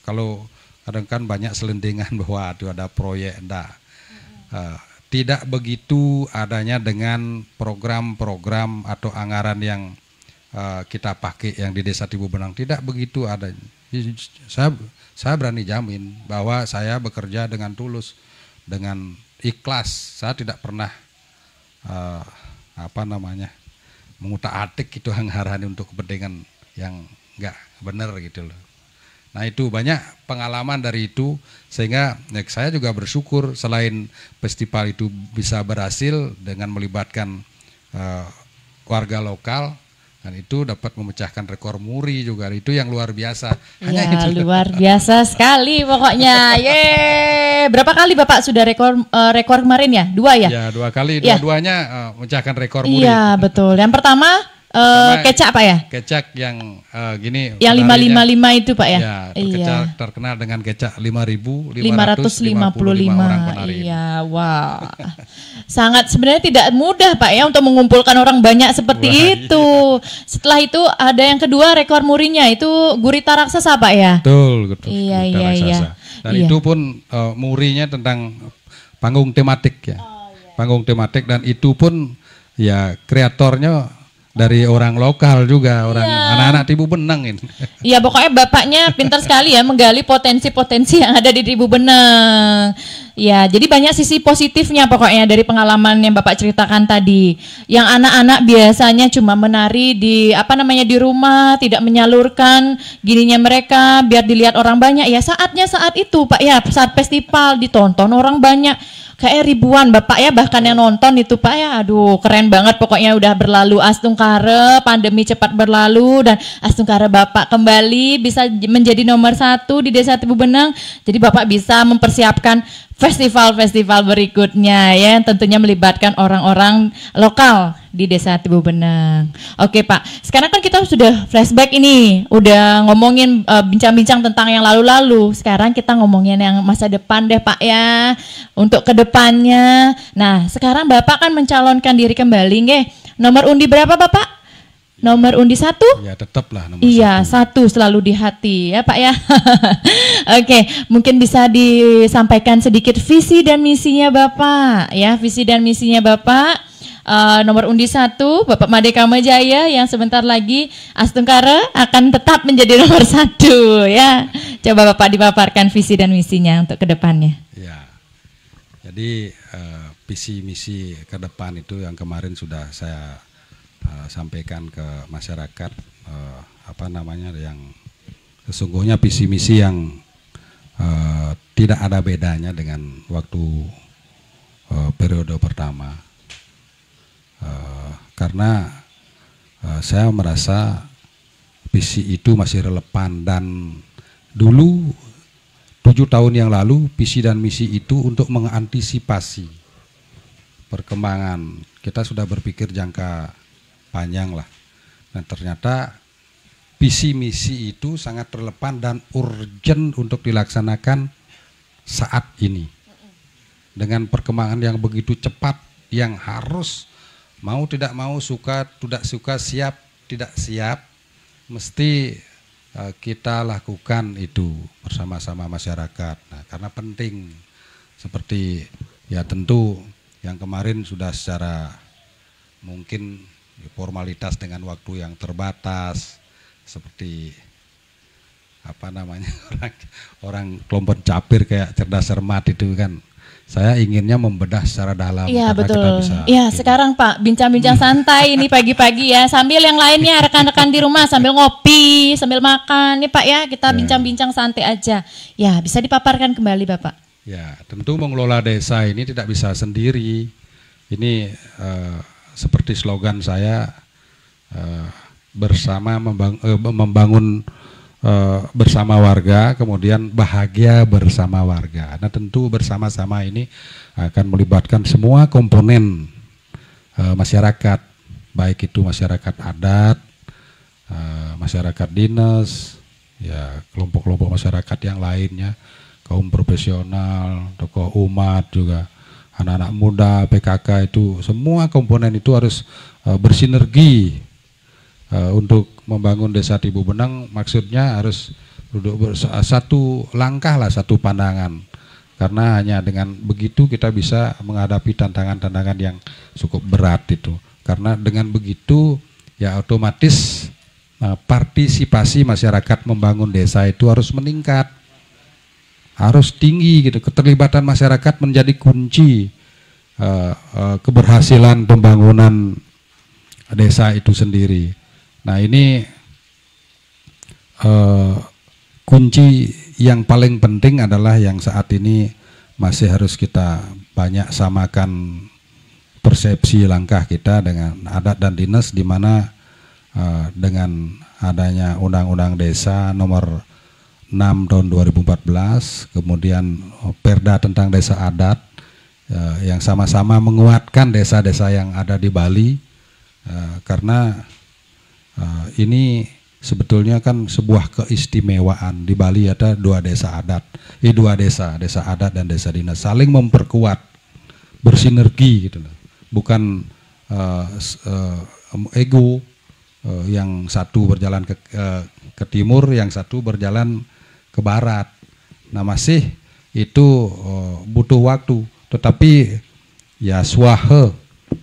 kalau kadang kan banyak selentingan bahwa ada proyek, tidak begitu adanya dengan program-program atau anggaran yang kita pakai yang di Desa Tibu Benang, tidak begitu adanya. Saya berani jamin bahwa saya bekerja dengan tulus, dengan ikhlas. Saya tidak pernah mengutak-atik itu anggaran untuk kepentingan yang enggak benar gitu loh. Nah itu banyak pengalaman dari itu, sehingga saya juga bersyukur selain festival itu bisa berhasil dengan melibatkan warga lokal, dan itu dapat memecahkan rekor muri juga, itu yang luar biasa. Ya, luar biasa sekali pokoknya. Berapa kali Bapak sudah rekor kemarin ya? 2 ya? Ya 2 kali, dua-duanya memecahkan rekor muri. Iya betul. Yang pertama kecak Pak ya? Kecak yang gini. Yang 555 itu Pak ya? Ya, terkenal dengan kecak 5.555 orang penari. Iya, wow. Sangat sebenarnya tidak mudah Pak ya untuk mengumpulkan orang banyak seperti itu. Setelah itu ada yang kedua rekor murinya itu gurita raksasa Pak ya? Betul. Iya. Dan itu pun murinya tentang panggung tematik ya. Panggung tematik, dan itu pun ya kreatornya dari orang lokal juga, orang anak-anak Tibu Benang ini. Iya, pokoknya bapaknya pintar sekali ya menggali potensi-potensi yang ada di Tibu Benang. Ya, jadi banyak sisi positifnya pokoknya dari pengalaman yang Bapak ceritakan tadi. Yang anak-anak biasanya cuma menari di di rumah, tidak menyalurkan gininya mereka biar dilihat orang banyak. Ya, saatnya saat itu Pak ya, saat festival ditonton orang banyak. Kayak ribuan Bapak ya, bahkan yang nonton itu Pak ya, aduh keren banget pokoknya. Udah berlalu Astungkare, pandemi cepat berlalu, dan Astungkare Bapak kembali bisa menjadi nomor 1 di Desa Tibu Benang. Jadi Bapak bisa mempersiapkan festival-festival berikutnya ya, tentunya melibatkan orang-orang lokal di Desa Tibu Benang. Oke Pak, sekarang kan kita sudah flashback ini, udah ngomongin bincang-bincang tentang yang lalu-lalu. Sekarang kita ngomongin yang masa depan deh Pak ya, untuk kedepannya. Nah sekarang Bapak kan mencalonkan diri kembali nggih. Nomor undi berapa Bapak? Nomor undi 1? Ya tetaplah nomor 1. Iya, 1 selalu di hati ya Pak ya. Oke, mungkin bisa disampaikan sedikit visi dan misinya Bapak ya, visi dan misinya Bapak. Nomor undi 1 Bapak Made Kamajaya yang sebentar lagi Astungkare akan tetap menjadi nomor 1 ya. Coba Bapak dipaparkan visi dan misinya untuk kedepannya. Ya, jadi visi misi ke depan itu yang kemarin sudah saya sampaikan ke masyarakat, yang sesungguhnya visi misi yang tidak ada bedanya dengan waktu periode pertama, karena saya merasa visi itu masih relevan, dan dulu 7 tahun yang lalu visi dan misi itu untuk mengantisipasi perkembangan. Kita sudah berpikir jangka panjang lah, dan ternyata visi misi itu sangat relevan dan urgent untuk dilaksanakan saat ini dengan perkembangan yang begitu cepat, yang harus mau tidak mau, suka tidak suka, siap tidak siap, mesti kita lakukan itu bersama-sama masyarakat. Nah, karena penting, seperti ya tentu yang kemarin sudah secara mungkin formalitas dengan waktu yang terbatas, seperti orang kelompok capir kayak cerdas cermat itu kan. Saya inginnya membedah secara dalam. Iya betul. Iya sekarang Pak bincang-bincang santai ini pagi-pagi ya, sambil yang lainnya rekan-rekan di rumah sambil ngopi, sambil makan nih Pak ya, kita bincang-bincang santai aja. Ya bisa dipaparkan kembali Bapak. Ya tentu mengelola desa ini tidak bisa sendiri. Ini seperti slogan saya, bersama membangun bersama warga, kemudian bahagia bersama warga. Nah tentu bersama-sama ini akan melibatkan semua komponen masyarakat, baik itu masyarakat adat, masyarakat dinas, ya kelompok-kelompok masyarakat yang lainnya, kaum profesional, tokoh umat juga, anak-anak muda, PKK, itu semua komponen itu harus bersinergi untuk membangun desa Tibu Benang maksudnya harus duduk satu langkah lah, satu pandangan. Karena hanya dengan begitu kita bisa menghadapi tantangan-tantangan yang cukup berat itu. Karena dengan begitu ya otomatis partisipasi masyarakat membangun desa itu harus meningkat, harus tinggi gitu. Keterlibatan masyarakat menjadi kunci keberhasilan pembangunan desa itu sendiri. Nah ini kunci yang paling penting adalah yang saat ini masih harus kita banyak samakan persepsi langkah kita dengan adat dan dinas, di mana dengan adanya Undang-Undang Desa nomor 6 tahun 2014, kemudian Perda tentang desa adat yang sama-sama menguatkan desa-desa yang ada di Bali, karena ini sebetulnya kan sebuah keistimewaan. Di Bali ada dua desa adat, desa adat dan desa dinas saling memperkuat, bersinergi gitu loh. Bukan ego, yang satu berjalan ke timur, yang satu berjalan ke barat. Nah masih itu butuh waktu, tetapi ya swahe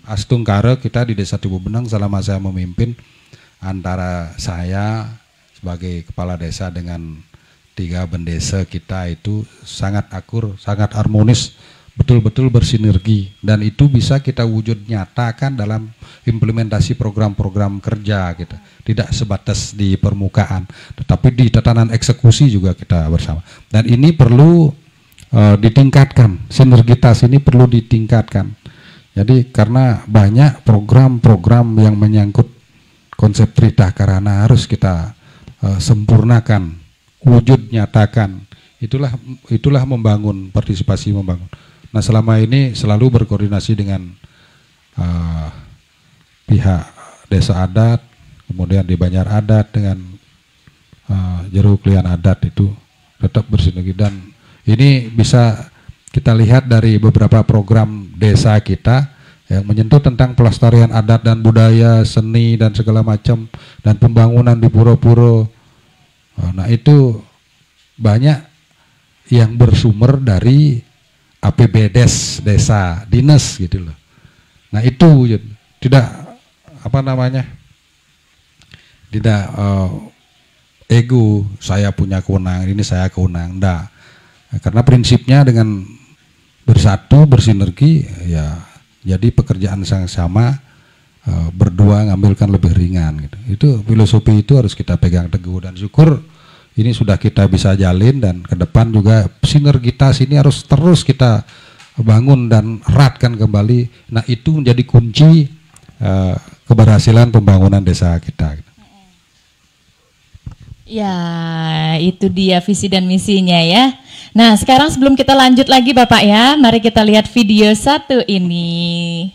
astungkare kita di Desa Tibu Benang selama saya memimpin, antara saya sebagai kepala desa dengan 3 bendesa kita itu sangat akur, sangat harmonis, betul-betul bersinergi, dan itu bisa kita wujud nyatakan dalam implementasi program-program kerja kita. Tidak sebatas di permukaan, tetapi di tatanan eksekusi juga kita bersama. Dan ini perlu ditingkatkan, sinergitas ini perlu ditingkatkan. Jadi karena banyak program-program yang menyangkut konsep Trita Karana harus kita sempurnakan, wujud nyatakan. Itulah membangun, partisipasi membangun. Nah selama ini selalu berkoordinasi dengan pihak desa adat, kemudian di Banjar Adat dengan Jeruk Lian Adat itu tetap bersinergi, dan ini bisa kita lihat dari beberapa program desa kita yang menyentuh tentang pelestarian adat dan budaya, seni dan segala macam, dan pembangunan di pura-pura. Nah itu banyak yang bersumber dari APBDes desa dinas gitu loh. Nah itu tidak tidak ego saya punya kewenangan, ini saya kewenangan, enggak. Karena prinsipnya dengan bersatu, bersinergi, ya jadi pekerjaan yang sama, berdua ngambilkan lebih ringan gitu. Itu filosofi itu harus kita pegang teguh, dan syukur ini sudah kita bisa jalin, dan ke depan juga sinergitas ini harus terus kita bangun dan eratkan kembali. Nah itu menjadi kunci keberhasilan pembangunan desa kita. Ya, itu dia visi dan misinya ya. Nah, sekarang sebelum kita lanjut lagi Bapak ya, mari kita lihat video satu ini.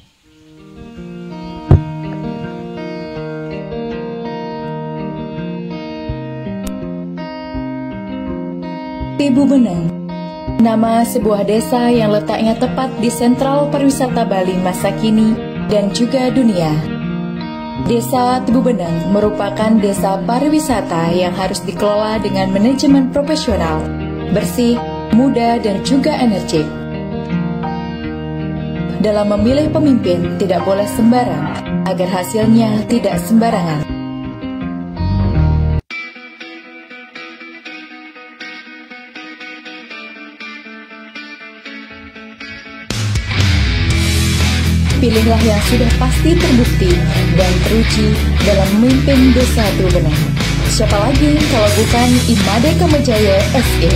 Tibu Benang, nama sebuah desa yang letaknya tepat di sentral pariwisata Bali masa kini dan juga dunia. Desa Tibu Benang merupakan desa pariwisata yang harus dikelola dengan manajemen profesional, bersih, muda, dan juga energik. Dalam memilih pemimpin tidak boleh sembarang, agar hasilnya tidak sembarangan. Pilihlah yang sudah pasti terbukti dan teruji dalam memimpin desa Tibu Benang. Siapa lagi kalau bukan Imade Kamajaya SE.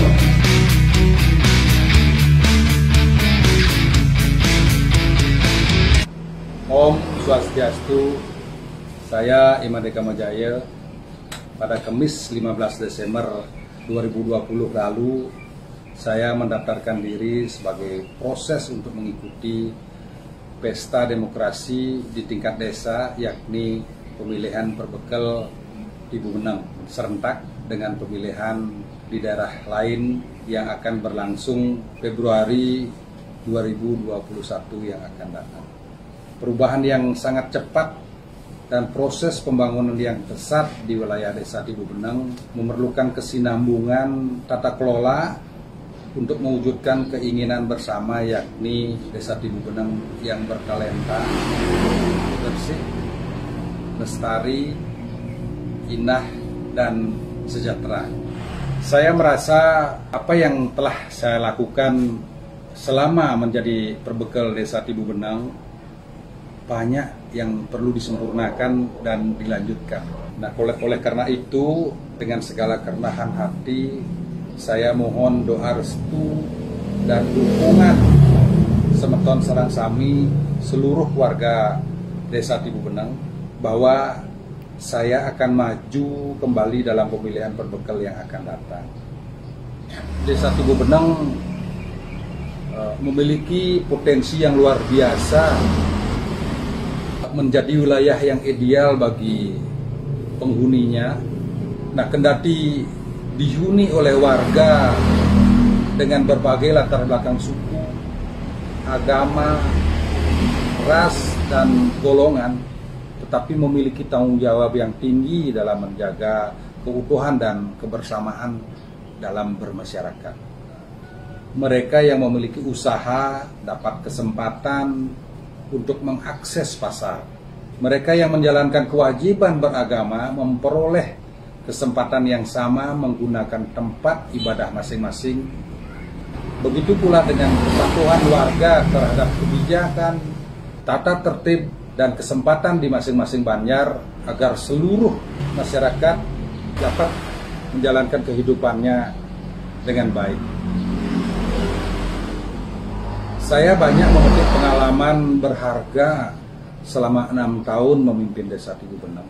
Om Swastiastu, saya Imade Kamajaya. Pada Kamis 15 Desember 2020 lalu, saya mendaftarkan diri sebagai proses untuk mengikuti pesta demokrasi di tingkat desa, yakni pemilihan perbekal Tibu Benang serentak dengan pemilihan di daerah lain yang akan berlangsung Februari 2021 yang akan datang. Perubahan yang sangat cepat dan proses pembangunan yang pesat di wilayah Desa Tibu Beneng memerlukan kesinambungan tata kelola untuk mewujudkan keinginan bersama, yakni Desa Tibu Beneng yang bertalenta, bersih, lestari, indah, dan sejahtera. Saya merasa apa yang telah saya lakukan selama menjadi perbekal Desa Tibu Beneng banyak yang perlu disempurnakan dan dilanjutkan. Nah, oleh karena itu, dengan segala kerendahan hati, saya mohon doa restu dan dukungan semeton sareng sami seluruh warga Desa Tibu Beneng bahwa saya akan maju kembali dalam pemilihan perbekal yang akan datang. Desa Tibu Beneng memiliki potensi yang luar biasa, menjadi wilayah yang ideal bagi penghuninya. Nah, kendati dihuni oleh warga dengan berbagai latar belakang suku, agama, ras, dan golongan, tetapi memiliki tanggung jawab yang tinggi dalam menjaga keutuhan dan kebersamaan dalam bermasyarakat. Mereka yang memiliki usaha dapat kesempatan untuk mengakses pasar. Mereka yang menjalankan kewajiban beragama memperoleh kesempatan yang sama menggunakan tempat ibadah masing-masing. Begitu pula dengan kepatuhan warga terhadap kebijakan, tata tertib, dan kesempatan di masing-masing banjar agar seluruh masyarakat dapat menjalankan kehidupannya dengan baik. Saya banyak memetik pengalaman berharga selama 6 tahun memimpin Desa Tibu Beneng.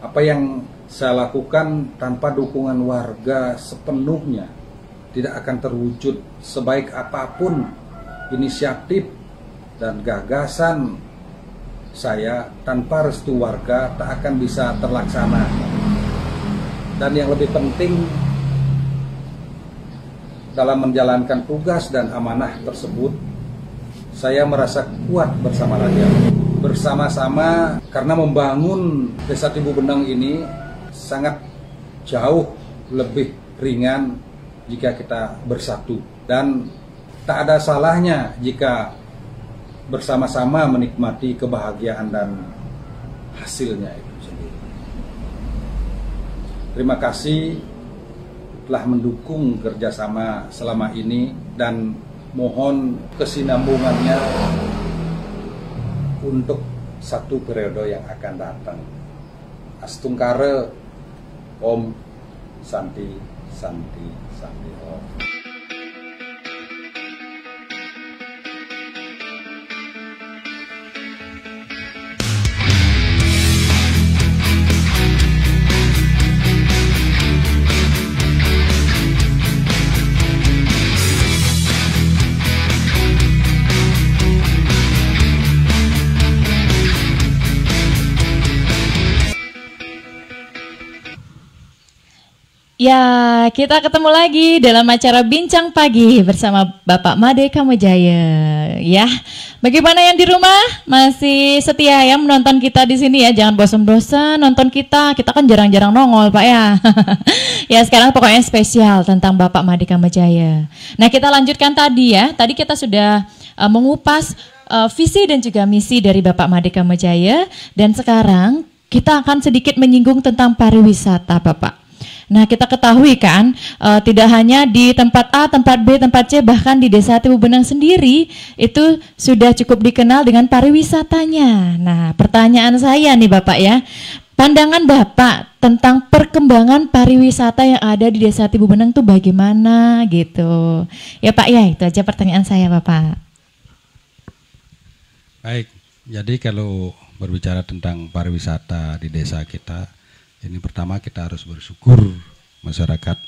Apa yang saya lakukan tanpa dukungan warga sepenuhnya tidak akan terwujud, sebaik apapun inisiatif dan gagasan saya tanpa restu warga tak akan bisa terlaksana. Dan yang lebih penting, dalam menjalankan tugas dan amanah tersebut, saya merasa kuat bersama rakyat. Bersama-sama, karena membangun Desa Tibu Beneng ini sangat jauh lebih ringan jika kita bersatu. Dan tak ada salahnya jika bersama-sama menikmati kebahagiaan dan hasilnya itu sendiri. Terima kasih telah mendukung kerjasama selama ini dan mohon kesinambungannya untuk satu periode yang akan datang. Astungkare, Om, Santi, Santi, Santi, Om. Ya, kita ketemu lagi dalam acara Bincang Pagi bersama Bapak Made Kamojaya. Ya, bagaimana yang di rumah masih setia ya menonton kita di sini ya? Jangan bosan-bosan nonton kita. Kita kan jarang-jarang nongol, Pak ya. Ya, sekarang pokoknya spesial tentang Bapak Made Kamojaya. Nah, kita lanjutkan tadi ya. Tadi kita sudah mengupas visi dan juga misi dari Bapak Made Kamojaya, dan sekarang kita akan sedikit menyinggung tentang pariwisata, Bapak. Nah, kita ketahui kan, tidak hanya di tempat A, tempat B, tempat C, bahkan di Desa Tibu Beneng sendiri itu sudah cukup dikenal dengan pariwisatanya. Nah, pertanyaan saya nih Bapak ya, pandangan Bapak tentang perkembangan pariwisata yang ada di Desa Tibu Beneng itu bagaimana gitu. Ya Pak ya, itu aja pertanyaan saya Bapak. Baik, jadi kalau berbicara tentang pariwisata di desa kita, ini pertama kita harus bersyukur masyarakat,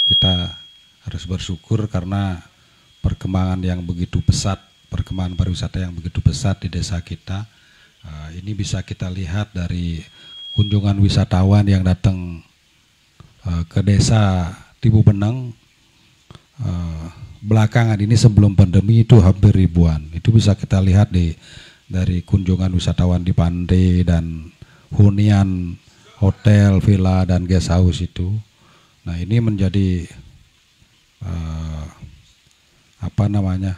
kita harus bersyukur karena perkembangan yang begitu pesat, perkembangan pariwisata yang begitu pesat di desa kita. Ini bisa kita lihat dari kunjungan wisatawan yang datang ke Desa Tibu Beneng belakangan ini, sebelum pandemi itu hampir ribuan. Itu bisa kita lihat di dari kunjungan wisatawan di pantai dan hunian hotel, villa dan guest house itu. Nah, ini menjadi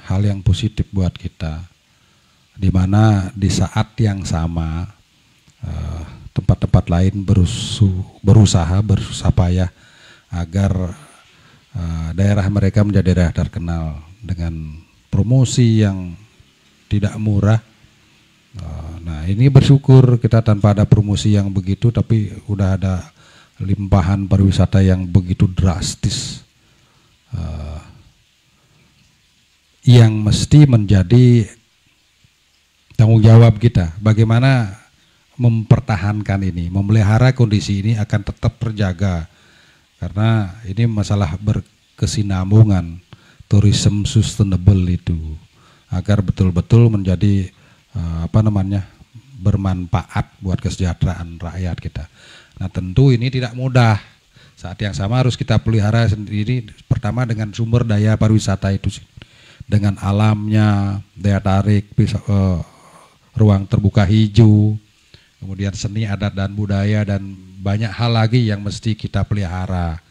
hal yang positif buat kita, di mana di saat yang sama tempat-tempat lain berusaha payah agar daerah mereka menjadi daerah terkenal dengan promosi yang tidak murah. Nah, ini bersyukur kita tanpa ada promosi yang begitu, tapi udah ada limpahan pariwisata yang begitu drastis, yang mesti menjadi tanggung jawab kita. Bagaimana mempertahankan ini, memelihara kondisi ini akan tetap terjaga, karena ini masalah berkesinambungan, tourism sustainable itu, agar betul-betul menjadi bermanfaat buat kesejahteraan rakyat kita. Nah, tentu ini tidak mudah. Saat yang sama harus kita pelihara sendiri, pertama dengan sumber daya pariwisata itu, dengan alamnya, daya tarik, ruang terbuka hijau, kemudian seni adat dan budaya, dan banyak hal lagi yang mesti kita pelihara.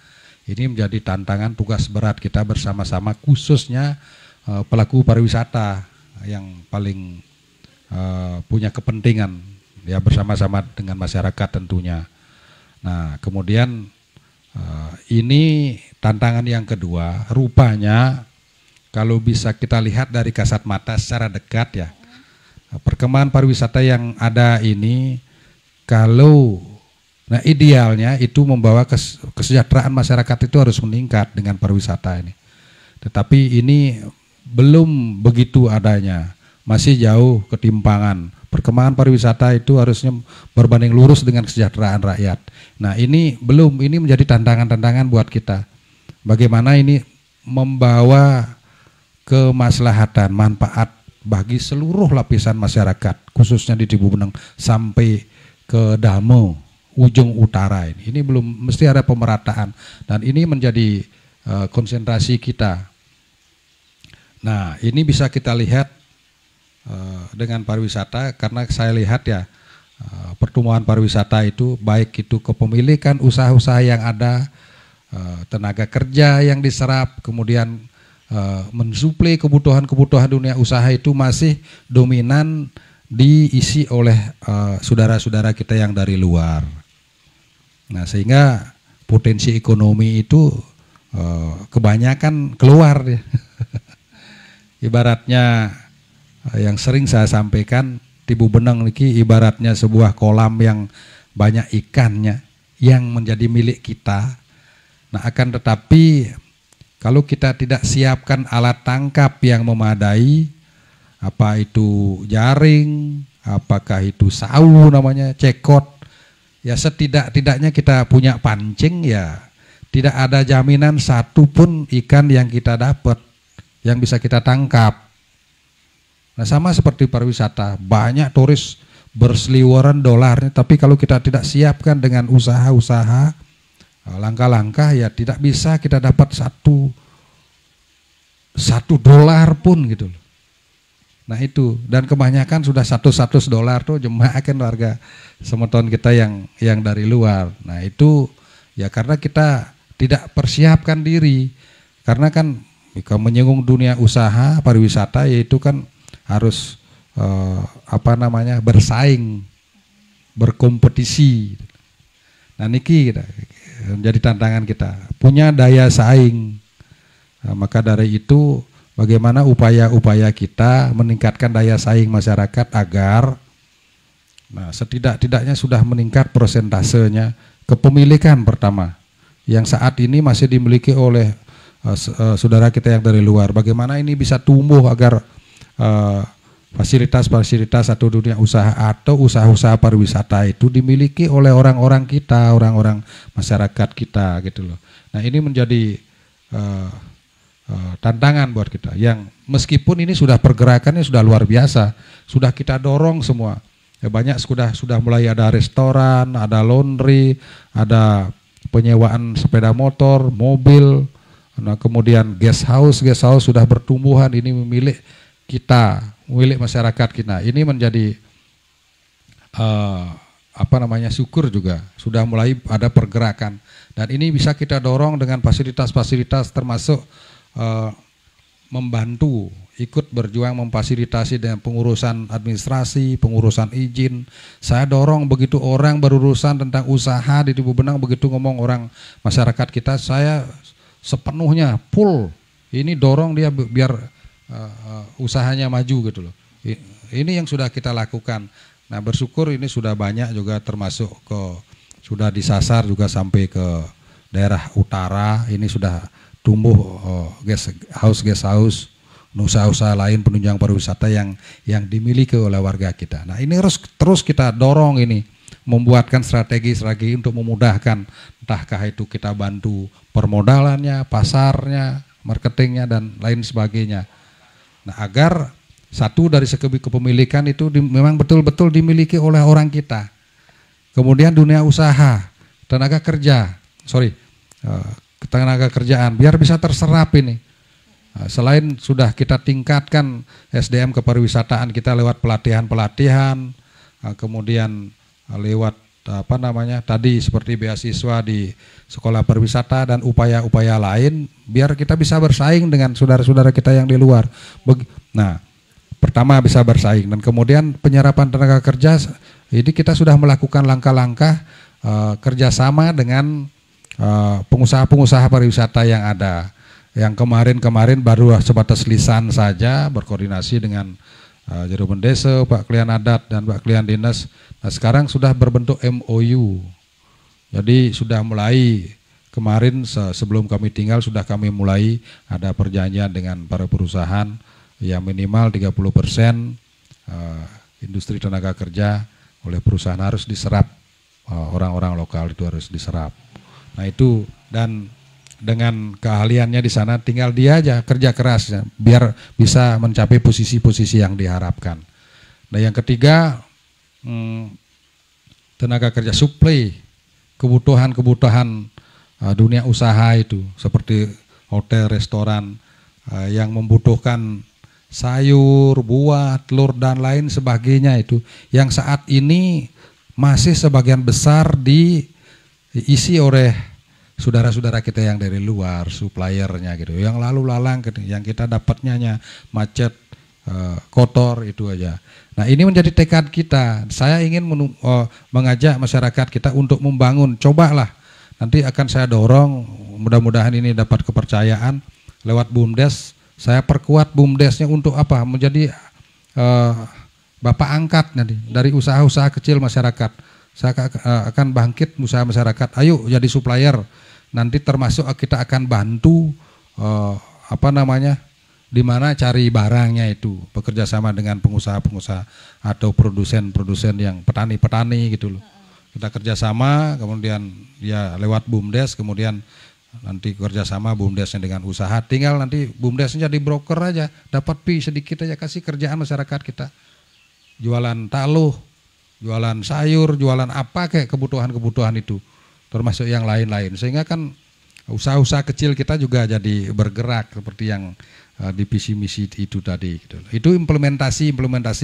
Ini menjadi tantangan, tugas berat kita bersama-sama, khususnya pelaku pariwisata yang paling punya kepentingan, ya, bersama-sama dengan masyarakat tentunya. Nah, kemudian ini tantangan yang kedua, rupanya kalau bisa kita lihat dari kasat mata secara dekat, ya, perkembangan pariwisata yang ada ini, idealnya itu membawa kesejahteraan masyarakat itu harus meningkat dengan pariwisata ini. Tetapi ini belum begitu adanya, masih jauh ketimpangan. Perkembangan pariwisata itu harusnya berbanding lurus dengan kesejahteraan rakyat. Nah, ini belum, ini menjadi tantangan-tantangan buat kita. Bagaimana ini membawa kemaslahatan, manfaat bagi seluruh lapisan masyarakat, khususnya di Tibubeneng sampai ke Damo, ujung utara ini. Ini belum, mesti ada pemerataan, dan ini menjadi konsentrasi kita. Nah, ini bisa kita lihat dengan pariwisata, karena saya lihat, ya, pertumbuhan pariwisata itu, baik itu kepemilikan usaha-usaha yang ada, tenaga kerja yang diserap, kemudian mensuplai kebutuhan-kebutuhan dunia usaha itu masih dominan diisi oleh saudara-saudara kita yang dari luar. Nah, sehingga potensi ekonomi itu kebanyakan keluar, ya. Ibaratnya yang sering saya sampaikan, Tibubeneng niki ibaratnya sebuah kolam yang banyak ikannya yang menjadi milik kita. Nah, akan tetapi kalau kita tidak siapkan alat tangkap yang memadai, apa itu jaring, apakah itu sawu namanya, cekot, ya setidak-tidaknya kita punya pancing, ya tidak ada jaminan satupun ikan yang kita dapat yang bisa kita tangkap. Nah, sama seperti pariwisata, banyak turis berseliweran dolarnya, tapi kalau kita tidak siapkan dengan usaha-usaha, langkah-langkah, ya tidak bisa kita dapat satu dolar pun gitu loh. Nah, itu, dan kebanyakan sudah $100 tuh jemaah kan warga semeton kita yang dari luar. Nah, itu ya karena kita tidak persiapkan diri, karena kan jika menyinggung dunia usaha pariwisata, yaitu kan harus bersaing, berkompetisi. Nah, niki menjadi tantangan kita, punya daya saing. Nah, maka dari itu bagaimana upaya-upaya kita meningkatkan daya saing masyarakat agar, nah, setidak-tidaknya sudah meningkat persentasenya kepemilikan pertama yang saat ini masih dimiliki oleh saudara kita yang dari luar. Bagaimana ini bisa tumbuh agar fasilitas-fasilitas atau dunia usaha atau usaha-usaha pariwisata itu dimiliki oleh orang-orang kita, orang-orang masyarakat kita gitu loh. Nah, ini menjadi tantangan buat kita, yang meskipun ini sudah pergerakannya sudah luar biasa, sudah kita dorong semua. Ya, banyak sudah mulai ada restoran, ada laundry, ada penyewaan sepeda motor, mobil. Nah, kemudian guest house sudah bertumbuhan, ini milik kita, milik masyarakat kita. Ini menjadi syukur juga sudah mulai ada pergerakan, dan ini bisa kita dorong dengan fasilitas-fasilitas termasuk membantu ikut berjuang memfasilitasi dengan pengurusan administrasi, pengurusan izin. Saya dorong begitu orang berurusan tentang usaha di Tubuh Benang, begitu ngomong orang masyarakat kita, saya sepenuhnya full ini dorong dia biar usahanya maju gitu loh. Ini yang sudah kita lakukan. Nah, bersyukur ini sudah banyak juga, termasuk sudah disasar juga sampai ke daerah utara. Ini sudah tumbuh guest house, usaha-usaha lain penunjang pariwisata yang dimiliki oleh warga kita. Nah, ini terus kita dorong ini, membuatkan strategi-strategi untuk memudahkan, entahkah itu kita bantu permodalannya, pasarnya, marketingnya, dan lain sebagainya. Nah, agar satu dari segi kepemilikan itu memang betul-betul dimiliki oleh orang kita. Kemudian dunia usaha, tenaga kerjaan biar bisa terserap ini. Selain sudah kita tingkatkan SDM kepariwisataan kita lewat pelatihan-pelatihan, kemudian lewat tadi seperti beasiswa di sekolah pariwisata dan upaya-upaya lain, biar kita bisa bersaing dengan saudara-saudara kita yang di luar. Nah, pertama bisa bersaing, dan kemudian penyerapan tenaga kerja, ini kita sudah melakukan langkah-langkah kerjasama dengan pengusaha-pengusaha pariwisata yang ada. Yang kemarin baru sebatas lisan saja, berkoordinasi dengan Jero Desa, Pak Klian Adat dan Pak Klian Dinas. Nah, sekarang sudah berbentuk MOU. Jadi sudah mulai kemarin sebelum kami tinggal sudah kami mulai ada perjanjian dengan para perusahaan yang minimal 30% industri tenaga kerja oleh perusahaan harus diserap, orang-orang lokal itu harus diserap. Nah, itu, dan dengan keahliannya di sana tinggal dia aja kerja keras ya, biar bisa mencapai posisi-posisi yang diharapkan. Nah, yang ketiga, tenaga kerja suplai kebutuhan-kebutuhan dunia usaha itu seperti hotel, restoran yang membutuhkan sayur, buah, telur dan lain sebagainya, itu yang saat ini masih sebagian besar diisi oleh saudara-saudara kita yang dari luar, suppliernya gitu, yang lalu lalang gitu, yang kita dapatnya macet, kotor itu aja. Nah, ini menjadi tekad kita. Saya ingin mengajak masyarakat kita untuk membangun, cobalah, nanti akan saya dorong, mudah-mudahan ini dapat kepercayaan lewat BUMDes. Saya perkuat BUMDesnya untuk apa? Menjadi bapak angkat nanti dari usaha-usaha kecil masyarakat. Saya akan bangkit usaha masyarakat. Ayo jadi supplier. Nanti termasuk kita akan bantu di mana cari barangnya itu, bekerja sama dengan pengusaha-pengusaha atau produsen-produsen yang petani-petani gitu loh. Kita kerjasama, kemudian ya lewat BUMDes, kemudian nanti kerjasama BUMDesnya dengan usaha, tinggal nanti BUMDesnya jadi broker aja, dapat fee sedikit aja, kasih kerjaan masyarakat kita, jualan taluh, jualan sayur, jualan apa kayak kebutuhan-kebutuhan itu, termasuk yang lain-lain, sehingga kan usaha-usaha kecil kita juga jadi bergerak seperti yang di visi misi itu tadi gitu. Itu implementasi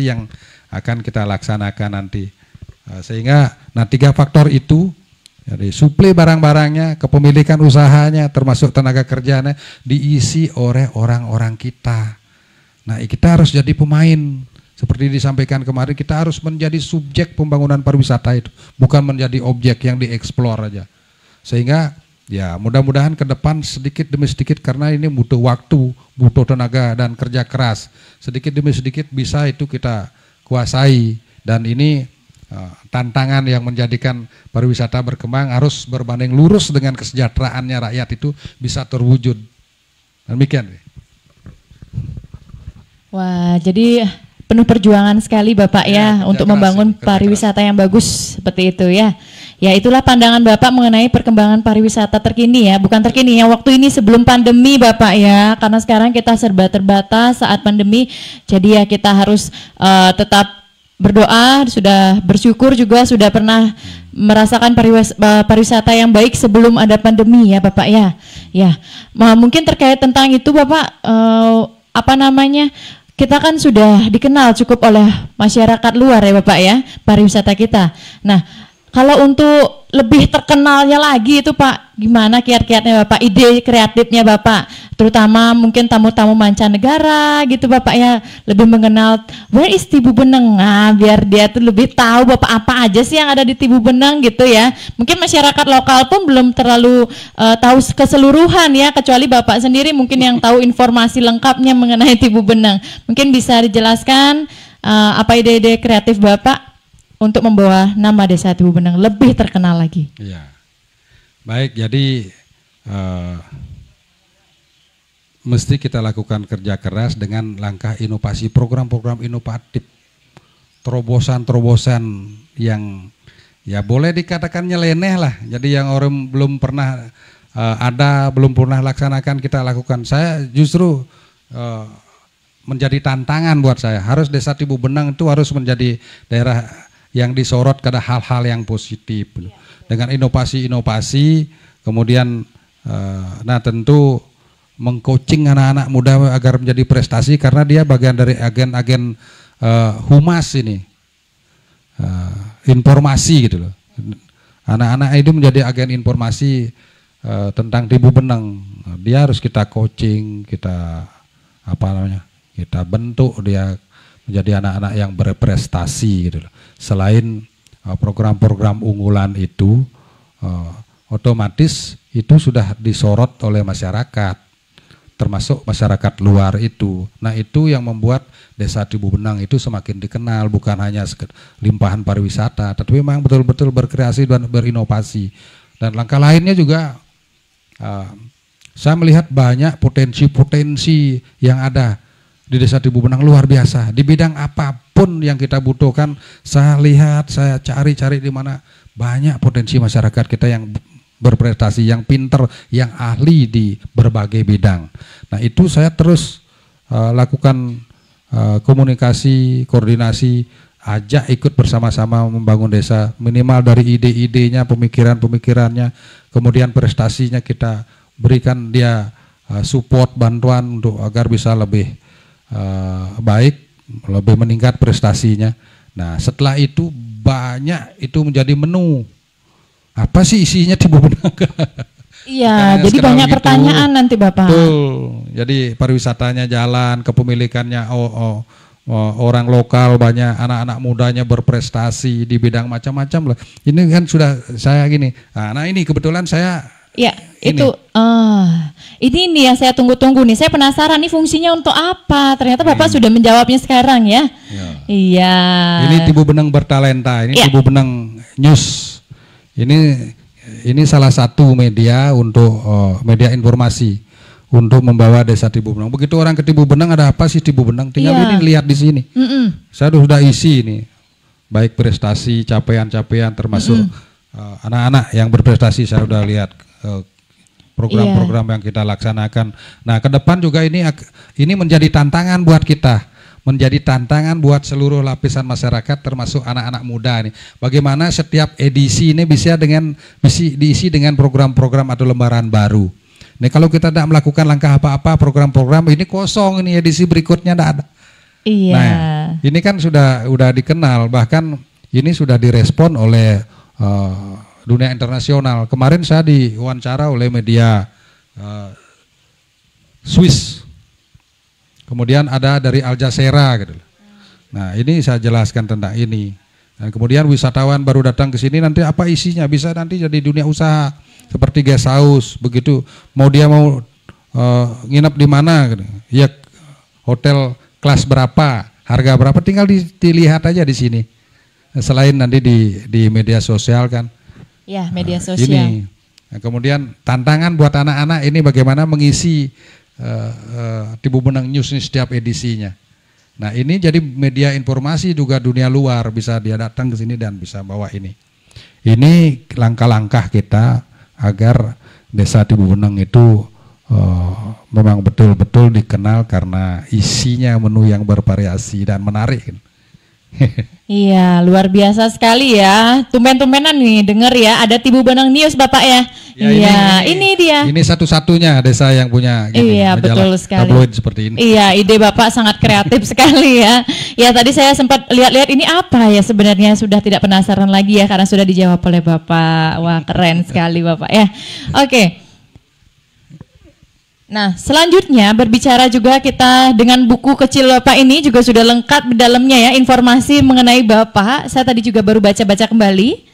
yang akan kita laksanakan nanti, sehingga 3 faktor itu, jadi suplai barang-barangnya, kepemilikan usahanya, termasuk tenaga kerjanya diisi oleh orang-orang kita. Nah, kita harus jadi pemain. Seperti disampaikan kemarin, kita harus menjadi subjek pembangunan pariwisata itu, bukan menjadi objek yang dieksplor aja. Sehingga ya mudah-mudahan ke depan sedikit demi sedikit, karena ini butuh waktu, butuh tenaga dan kerja keras. Sedikit demi sedikit bisa itu kita kuasai, dan ini tantangan yang menjadikan pariwisata berkembang harus berbanding lurus dengan kesejahteraannya rakyat itu bisa terwujud. Demikian. Wah, jadi penuh perjuangan sekali Bapak ya untuk membangun pariwisata yang bagus seperti itu ya. Ya, itulah pandangan Bapak mengenai perkembangan pariwisata terkini ya, bukan terkini ya, waktu ini sebelum pandemi Bapak ya, karena sekarang kita serba terbatas saat pandemi, jadi ya kita harus tetap berdoa, sudah bersyukur juga sudah pernah merasakan pariwisata yang baik sebelum ada pandemi ya Bapak ya. Ya, mungkin terkait tentang itu Bapak, kita kan sudah dikenal cukup oleh masyarakat luar ya Bapak ya, pariwisata kita. Nah, kalau untuk lebih terkenalnya lagi itu Pak, gimana kiat-kiatnya Bapak, ide kreatifnya Bapak, terutama mungkin tamu-tamu mancanegara gitu Bapak ya, lebih mengenal where is Tibu Beneng, nah biar dia tuh lebih tahu Bapak apa aja sih yang ada di Tibu Beneng gitu ya. Mungkin masyarakat lokal pun belum terlalu tahu keseluruhan ya, kecuali Bapak sendiri mungkin yang tahu informasi lengkapnya mengenai Tibu Beneng. Mungkin bisa dijelaskan apa ide-ide kreatif Bapak untuk membawa nama Desa Tibu Beneng lebih terkenal lagi. Iya. Baik, jadi mesti kita lakukan kerja keras dengan langkah inovasi, program-program inovatif, terobosan-terobosan yang ya boleh dikatakan nyeleneh lah. Jadi yang orang belum pernah belum pernah laksanakan kita lakukan. Saya justru menjadi tantangan buat saya. Harus Desa Tibu Beneng itu harus menjadi daerah yang disorot ke hal-hal yang positif dengan inovasi-inovasi, kemudian nah tentu mengcoaching anak-anak muda agar menjadi prestasi karena dia bagian dari agen-agen humas ini, informasi gitu loh. Anak-anak itu menjadi agen informasi tentang Tibu Beneng. Dia harus kita coaching, kita kita bentuk dia menjadi anak-anak yang berprestasi gitu loh. Selain program-program unggulan itu otomatis itu sudah disorot oleh masyarakat, termasuk masyarakat luar itu. Nah itu yang membuat Desa Tibu Beneng itu semakin dikenal, bukan hanya limpahan pariwisata, tapi memang betul-betul berkreasi dan berinovasi. Dan langkah lainnya juga saya melihat banyak potensi-potensi yang ada di Desa Tibu Beneng luar biasa. Di bidang apapun yang kita butuhkan, saya lihat, saya cari-cari di mana banyak potensi masyarakat kita yang berprestasi, yang pinter, yang ahli di berbagai bidang. Nah itu saya terus lakukan komunikasi, koordinasi, ajak ikut bersama-sama membangun desa, minimal dari ide-idenya, pemikiran-pemikirannya, kemudian prestasinya kita berikan dia support, bantuan untuk agar bisa lebih baik, lebih meningkat prestasinya. Nah setelah itu banyak itu menjadi menu. Apa sih isinya Tibu Beneng? Iya, jadi banyak gitu. Pertanyaan nanti Bapak. Betul. Jadi pariwisatanya jalan, kepemilikannya orang lokal banyak, anak-anak mudanya berprestasi di bidang macam-macam lah. Ini kan sudah saya gini. Nah ini kebetulan saya. Ya itu. Ini nih yang saya tunggu-tunggu nih. Saya penasaran nih fungsinya untuk apa. Ternyata Bapak sudah menjawabnya sekarang ya. Iya. Ini Tibu Beneng bertalenta. Ini Tibu Beneng News. Ini salah satu media untuk media informasi untuk membawa Desa Tibu Beneng. Begitu orang ke Tibu Beneng, ada apa sih Tibu Beneng? Tinggal ini lihat di sini. Saya sudah isi ini, baik prestasi, capaian-capaian, termasuk anak-anak yang berprestasi. Saya sudah lihat program-program yang kita laksanakan. Nah, ke depan juga ini menjadi tantangan buat kita. Menjadi tantangan buat seluruh lapisan masyarakat termasuk anak-anak muda ini. Bagaimana setiap edisi ini bisa diisi dengan program-program atau lembaran baru. Nih kalau kita tidak melakukan langkah apa-apa, program-program ini kosong, ini edisi berikutnya tidak ada. Iya. Nah, ini kan sudah dikenal, bahkan ini sudah direspon oleh dunia internasional. Kemarin saya diwawancara oleh media Swiss. Kemudian ada dari Al Jazeera gitu. Nah, ini saya jelaskan tentang ini. Dan kemudian wisatawan baru datang ke sini, nanti apa isinya? Bisa nanti jadi dunia usaha seperti guest house begitu. Dia mau nginep di mana gitu. Ya hotel kelas berapa, harga berapa, tinggal dilihat aja di sini. Selain nanti di media sosial kan. Ya, media sosial. Ini. Nah, kemudian tantangan buat anak-anak ini bagaimana mengisi Tibu Beneng News ini setiap edisinya. Nah ini jadi media informasi juga dunia luar, bisa dia datang ke sini dan bisa bawa ini. Ini langkah-langkah kita agar Desa Tibu Beneng itu memang betul-betul dikenal karena isinya menu yang bervariasi dan menarik. Iya, luar biasa sekali ya. Tumben-tumbenan nih denger ya, ada Tibu Benang News Bapak ya. Ya, iya, ini dia. Ini satu-satunya desa yang punya gini, iya, betul sekali. tabloid seperti ini. Iya, ide Bapak sangat kreatif sekali ya. Ya, tadi saya sempat lihat-lihat ini apa ya sebenarnya, sudah tidak penasaran lagi ya karena sudah dijawab oleh Bapak. Wah, keren sekali Bapak ya. Oke. Nah, selanjutnya berbicara juga kita dengan buku kecil Bapak ini juga sudah lengkap di dalamnya ya informasi mengenai Bapak. Saya tadi juga baru baca-baca kembali.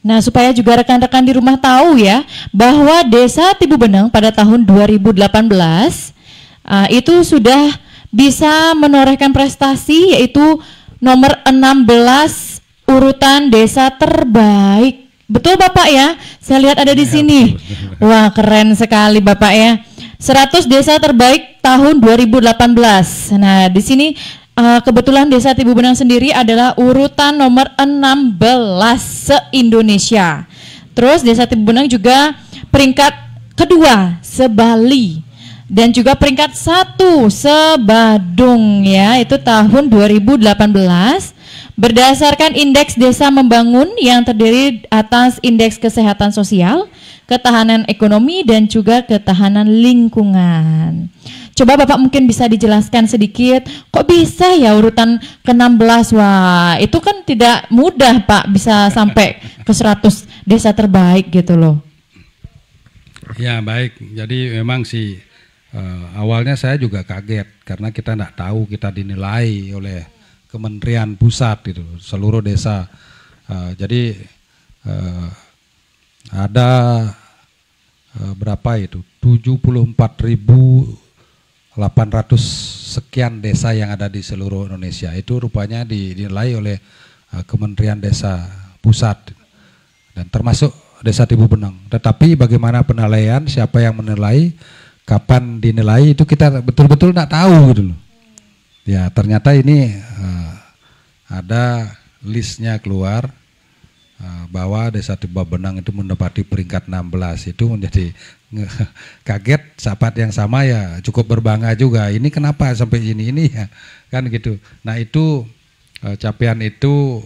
Nah, supaya juga rekan-rekan di rumah tahu ya bahwa Desa Tibu Benang pada tahun 2018 itu sudah bisa menorehkan prestasi yaitu nomor 16 urutan desa terbaik. Betul Bapak ya, saya lihat ada di sini. Wah, keren sekali Bapak ya. 100 desa terbaik tahun 2018. Nah, di sini kebetulan Desa Tibu Benang sendiri adalah urutan nomor 16 se-Indonesia. Terus Desa Tibu Benang juga peringkat kedua se-Bali. Dan juga peringkat 1 se-Badung ya, itu tahun 2018. Berdasarkan indeks desa membangun yang terdiri atas indeks kesehatan sosial, ketahanan ekonomi, dan juga ketahanan lingkungan. Coba Bapak mungkin bisa dijelaskan sedikit, kok bisa ya urutan ke-16? Wah, itu kan tidak mudah Pak, bisa sampai ke 100 desa terbaik gitu loh. Ya baik, jadi memang sih awalnya saya juga kaget karena kita tidak tahu kita dinilai oleh Kementerian Pusat gitu, seluruh desa. Jadi ada berapa itu? 74.800 sekian desa yang ada di seluruh Indonesia. Itu rupanya dinilai oleh Kementerian Desa Pusat dan termasuk Desa Tibu Benang. Tetapi bagaimana penilaian, siapa yang menilai, kapan dinilai, itu kita betul-betul tidak tahu gitu loh. Ya ternyata ini ada listnya keluar bahwa Desa Tibu Benang itu mendapati peringkat 16. Itu menjadi kaget, sahabat yang sama ya cukup berbangga juga. Ini kenapa sampai ini ya kan gitu. Nah itu capaian itu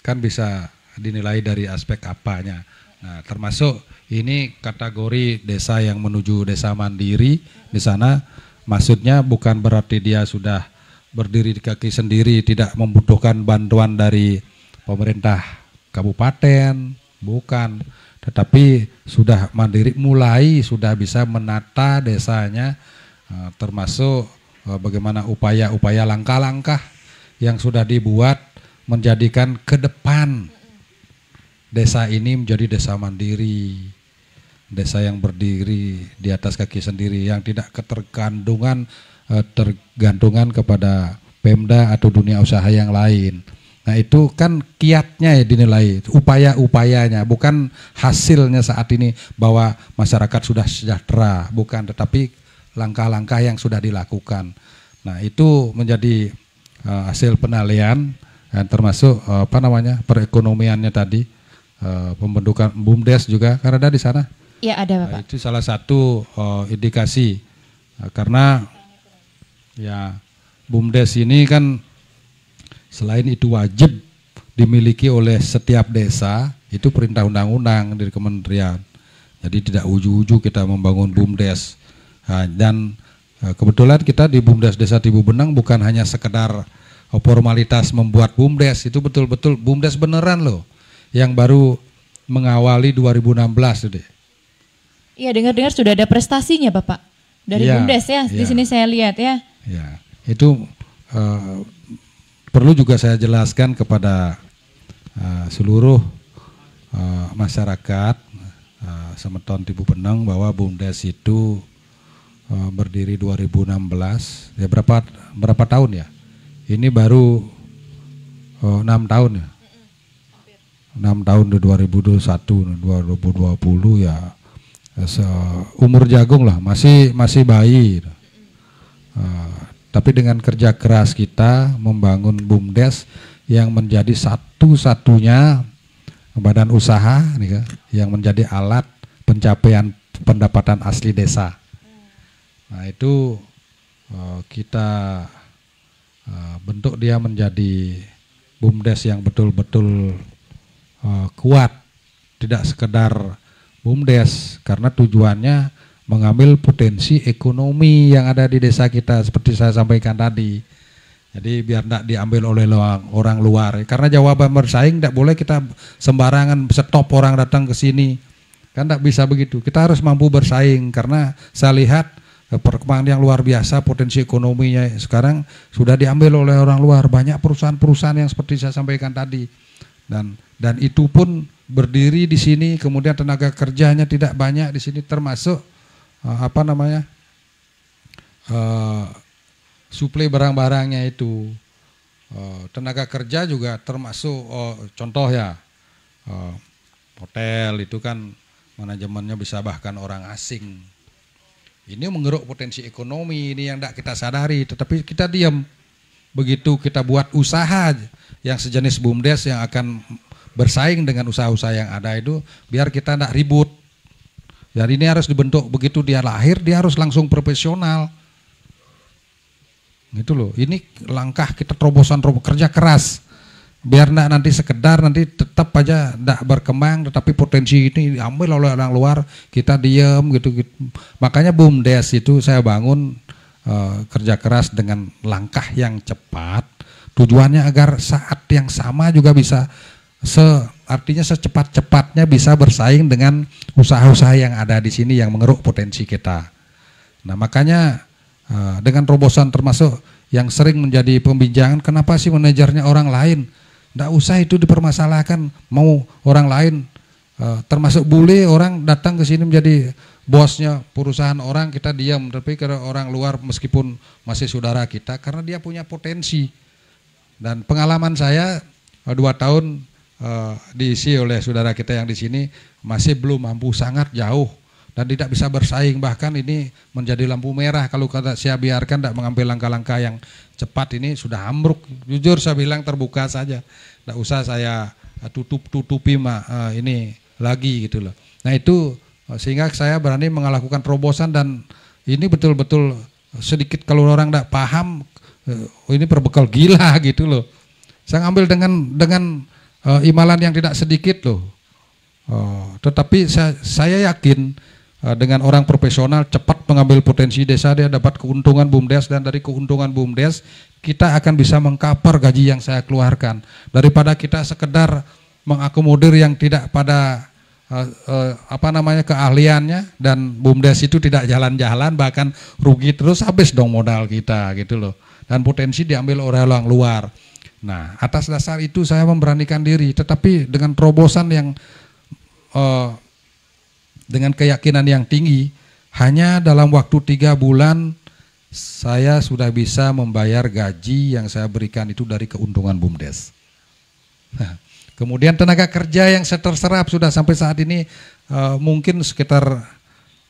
kan bisa dinilai dari aspek apanya. Nah termasuk ini kategori desa yang menuju desa mandiri di sana. Maksudnya bukan berarti dia sudah berdiri di kaki sendiri, tidak membutuhkan bantuan dari pemerintah kabupaten, bukan, tetapi sudah mandiri, mulai sudah bisa menata desanya, termasuk bagaimana upaya-upaya langkah-langkah yang sudah dibuat menjadikan ke depan desa ini menjadi desa mandiri, desa yang berdiri di atas kaki sendiri, yang tidak tergantungan kepada Pemda atau dunia usaha yang lain. Nah itu kan kiatnya ya dinilai, upaya-upayanya, bukan hasilnya saat ini bahwa masyarakat sudah sejahtera, bukan, tetapi langkah-langkah yang sudah dilakukan. Nah itu menjadi hasil penilaian, termasuk perekonomiannya tadi, pembentukan BUMDes juga, karena ada di sana. Iya ada Bapak. Nah, itu salah satu indikasi, karena ya BUMDes ini kan selain itu wajib dimiliki oleh setiap desa, itu perintah undang-undang dari kementerian. Jadi tidak uju-uju kita membangun BUMDes. Nah, dan kebetulan kita di BUMDes Desa Tibu Benang bukan hanya sekedar formalitas membuat BUMDes, itu betul-betul BUMDes beneran loh, yang baru mengawali 2016 deh. Iya, dengar-dengar sudah ada prestasinya Bapak dari BUMDes ya. Di sini saya lihat ya. Ya, itu perlu juga saya jelaskan kepada seluruh masyarakat Semeton Tibu Benang bahwa BUMDes itu berdiri 2016. Ya berapa tahun ya? Ini baru 6 tahun ya. 6 tahun di 2021, 2020 ya. Umur jagung lah, masih bayi. Tapi dengan kerja keras kita membangun BUMDes yang menjadi satu-satunya badan usaha nih, yang menjadi alat pencapaian pendapatan asli desa. Nah itu kita dia menjadi BUMDes yang betul-betul kuat, tidak sekedar BUMDes, karena tujuannya mengambil potensi ekonomi yang ada di desa kita seperti saya sampaikan tadi. Jadi biar tidak diambil oleh orang luar, karena jawaban bersaing tidak boleh kita sembarangan stop orang datang ke sini, kan tidak bisa begitu. Kita harus mampu bersaing, karena saya lihat perkembangan yang luar biasa, potensi ekonominya sekarang sudah diambil oleh orang luar, banyak perusahaan-perusahaan yang seperti saya sampaikan tadi, dan itu pun berdiri di sini, kemudian tenaga kerjanya tidak banyak di sini, termasuk suplai barang-barangnya itu, tenaga kerja juga termasuk, contoh ya, hotel itu kan manajemennya bisa bahkan orang asing. Ini mengeruk potensi ekonomi, ini yang tidak kita sadari, tetapi kita diam. Begitu kita buat usaha yang sejenis BUMDes yang akan bersaing dengan usaha-usaha yang ada itu, biar kita tidak ribut. Jadi ini harus dibentuk, begitu dia lahir, dia harus langsung profesional. Gitu loh, ini langkah kita terobosan kerja keras. Biar enggak nanti sekedar, nanti tetap aja enggak berkembang, tetapi potensi ini diambil oleh orang luar, kita diam gitu. Makanya BUMDes itu saya bangun kerja keras dengan langkah yang cepat, tujuannya agar saat yang sama juga bisa artinya secepat-cepatnya bisa bersaing dengan usaha-usaha yang ada di sini yang mengeruk potensi kita. Nah makanya dengan terobosan termasuk yang sering menjadi pembincangan, kenapa sih manajernya orang lain? Nggak usah itu dipermasalahkan, mau orang lain, termasuk bule orang datang ke sini menjadi bosnya perusahaan orang, kita diam. Tapi kalau orang luar meskipun masih saudara kita, karena dia punya potensi. Dan pengalaman saya 2 tahun diisi oleh saudara kita yang di sini masih belum mampu, sangat jauh dan tidak bisa bersaing, bahkan ini menjadi lampu merah kalau saya biarkan tidak mengambil langkah-langkah yang cepat, ini sudah ambruk. Jujur saya bilang terbuka saja, tidak usah saya tutupi ini lagi gitu loh. Nah itu sehingga saya berani melakukan terobosan, dan ini betul-betul sedikit kalau orang tidak paham, ini berbekal gila gitu loh. Saya ngambil dengan imalan yang tidak sedikit loh. Tetapi saya yakin dengan orang profesional cepat mengambil potensi desa, dia dapat keuntungan BUMDes, dan dari keuntungan BUMDes kita akan bisa mengcover gaji yang saya keluarkan, daripada kita sekedar mengakomodir yang tidak pada keahliannya, dan BUMDes itu tidak jalan-jalan, bahkan rugi terus, habis dong modal kita gitu loh, dan potensi diambil oleh orang luar. Nah atas dasar itu saya memberanikan diri, tetapi dengan terobosan yang dengan keyakinan yang tinggi, hanya dalam waktu 3 bulan saya sudah bisa membayar gaji yang saya berikan itu dari keuntungan BUMDes. Nah, kemudian tenaga kerja yang terserap sudah sampai saat ini mungkin sekitar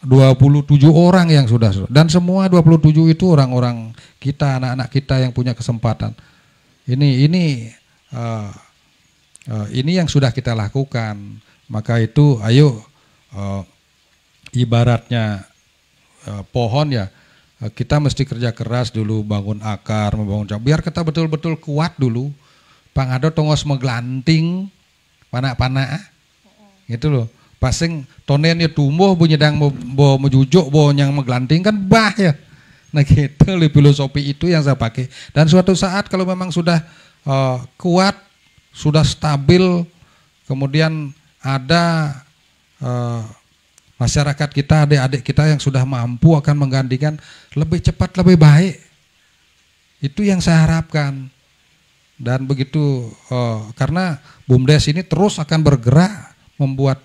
27 orang yang sudah, dan semua 27 itu orang-orang kita, anak-anak kita yang punya kesempatan. Ini yang sudah kita lakukan. Maka itu ayo ibaratnya pohon ya, kita mesti kerja keras dulu, bangun akar, membangun cabang, biar kita betul-betul kuat dulu. Pangado tongos meglanting panak-panak gitu loh. Pasing tonennya tumbuh bunyi dang mau mejujuk bo yang meglanting kan bah ya. Nah gitu loh, filosofi itu yang saya pakai. Dan suatu saat kalau memang sudah kuat, sudah stabil, kemudian ada masyarakat kita, adik-adik kita yang sudah mampu akan menggantikan lebih cepat, lebih baik. Itu yang saya harapkan. Dan begitu karena BUMDes ini terus akan bergerak membuat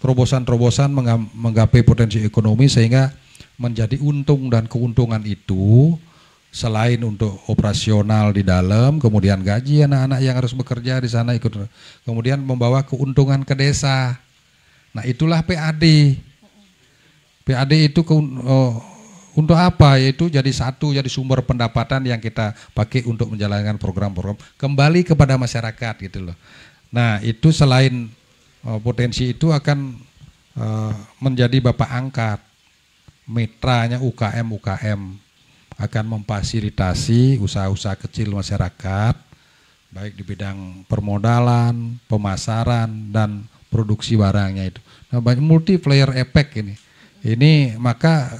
terobosan-terobosan menggapai potensi ekonomi, sehingga menjadi untung, dan keuntungan itu selain untuk operasional di dalam, kemudian gaji anak-anak yang harus bekerja di sana ikut, kemudian membawa keuntungan ke desa. Nah itulah PAD. PAD itu untuk apa? Yaitu jadi sumber pendapatan yang kita pakai untuk menjalankan program-program kembali kepada masyarakat gitu loh. Nah itu selain potensi itu akan menjadi bapak angkat mitranya UKM akan memfasilitasi usaha-usaha kecil masyarakat, baik di bidang permodalan, pemasaran, dan produksi barangnya itu. Nah, banyak multiplayer effect ini. Ini maka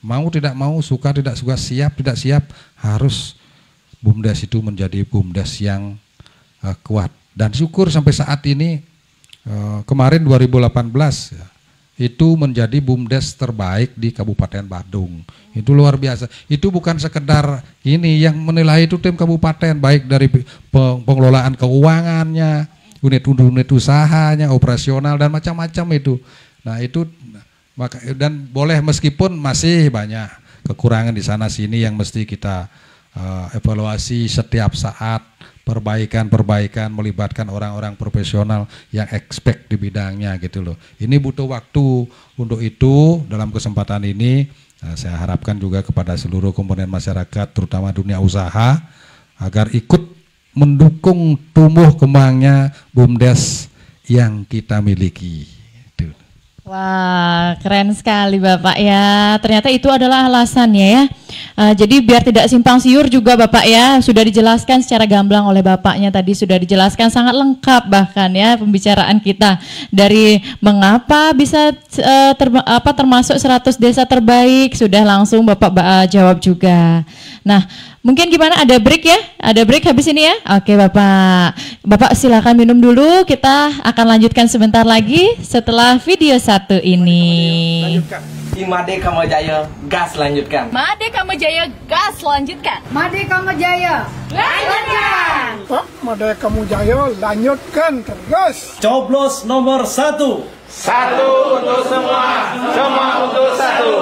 mau tidak mau, suka tidak suka, siap tidak siap, harus BUMDes itu menjadi BUMDes yang kuat. Dan syukur sampai saat ini, kemarin 2018 itu menjadi BUMDes terbaik di Kabupaten Badung. Itu luar biasa. Itu bukan sekedar ini yang menilai, itu tim kabupaten, baik dari pengelolaan keuangannya, unit usahanya, operasional, dan macam-macam itu. Nah itu dan boleh, meskipun masih banyak kekurangan di sana sini yang mesti kita evaluasi setiap saat, perbaikan melibatkan orang-orang profesional yang expert di bidangnya gitu loh. Ini butuh waktu. Untuk itu dalam kesempatan ini saya harapkan juga kepada seluruh komponen masyarakat, terutama dunia usaha, agar ikut mendukung tumbuh kembangnya BUMDes yang kita miliki. Wah, keren sekali Bapak ya. Ternyata itu adalah alasannya ya. Jadi biar tidak simpang siur juga Bapak ya, sudah dijelaskan secara gamblang oleh Bapaknya tadi, sudah dijelaskan sangat lengkap bahkan ya pembicaraan kita, dari mengapa bisa termasuk 100 desa terbaik, sudah langsung Bapak jawab juga. Nah, mungkin gimana, ada break ya? Ada break habis ini ya? Oke Bapak silakan minum dulu, kita akan lanjutkan sebentar lagi setelah video satu ini. Lanjutkan. Made Kamajaya, gas lanjutkan. Made Kamajaya, gas lanjutkan. Made Kamajaya, lanjutkan. Pak Made Kamajaya, lanjutkan terus. Coblos nomor 1. Satu untuk semua, semua untuk satu.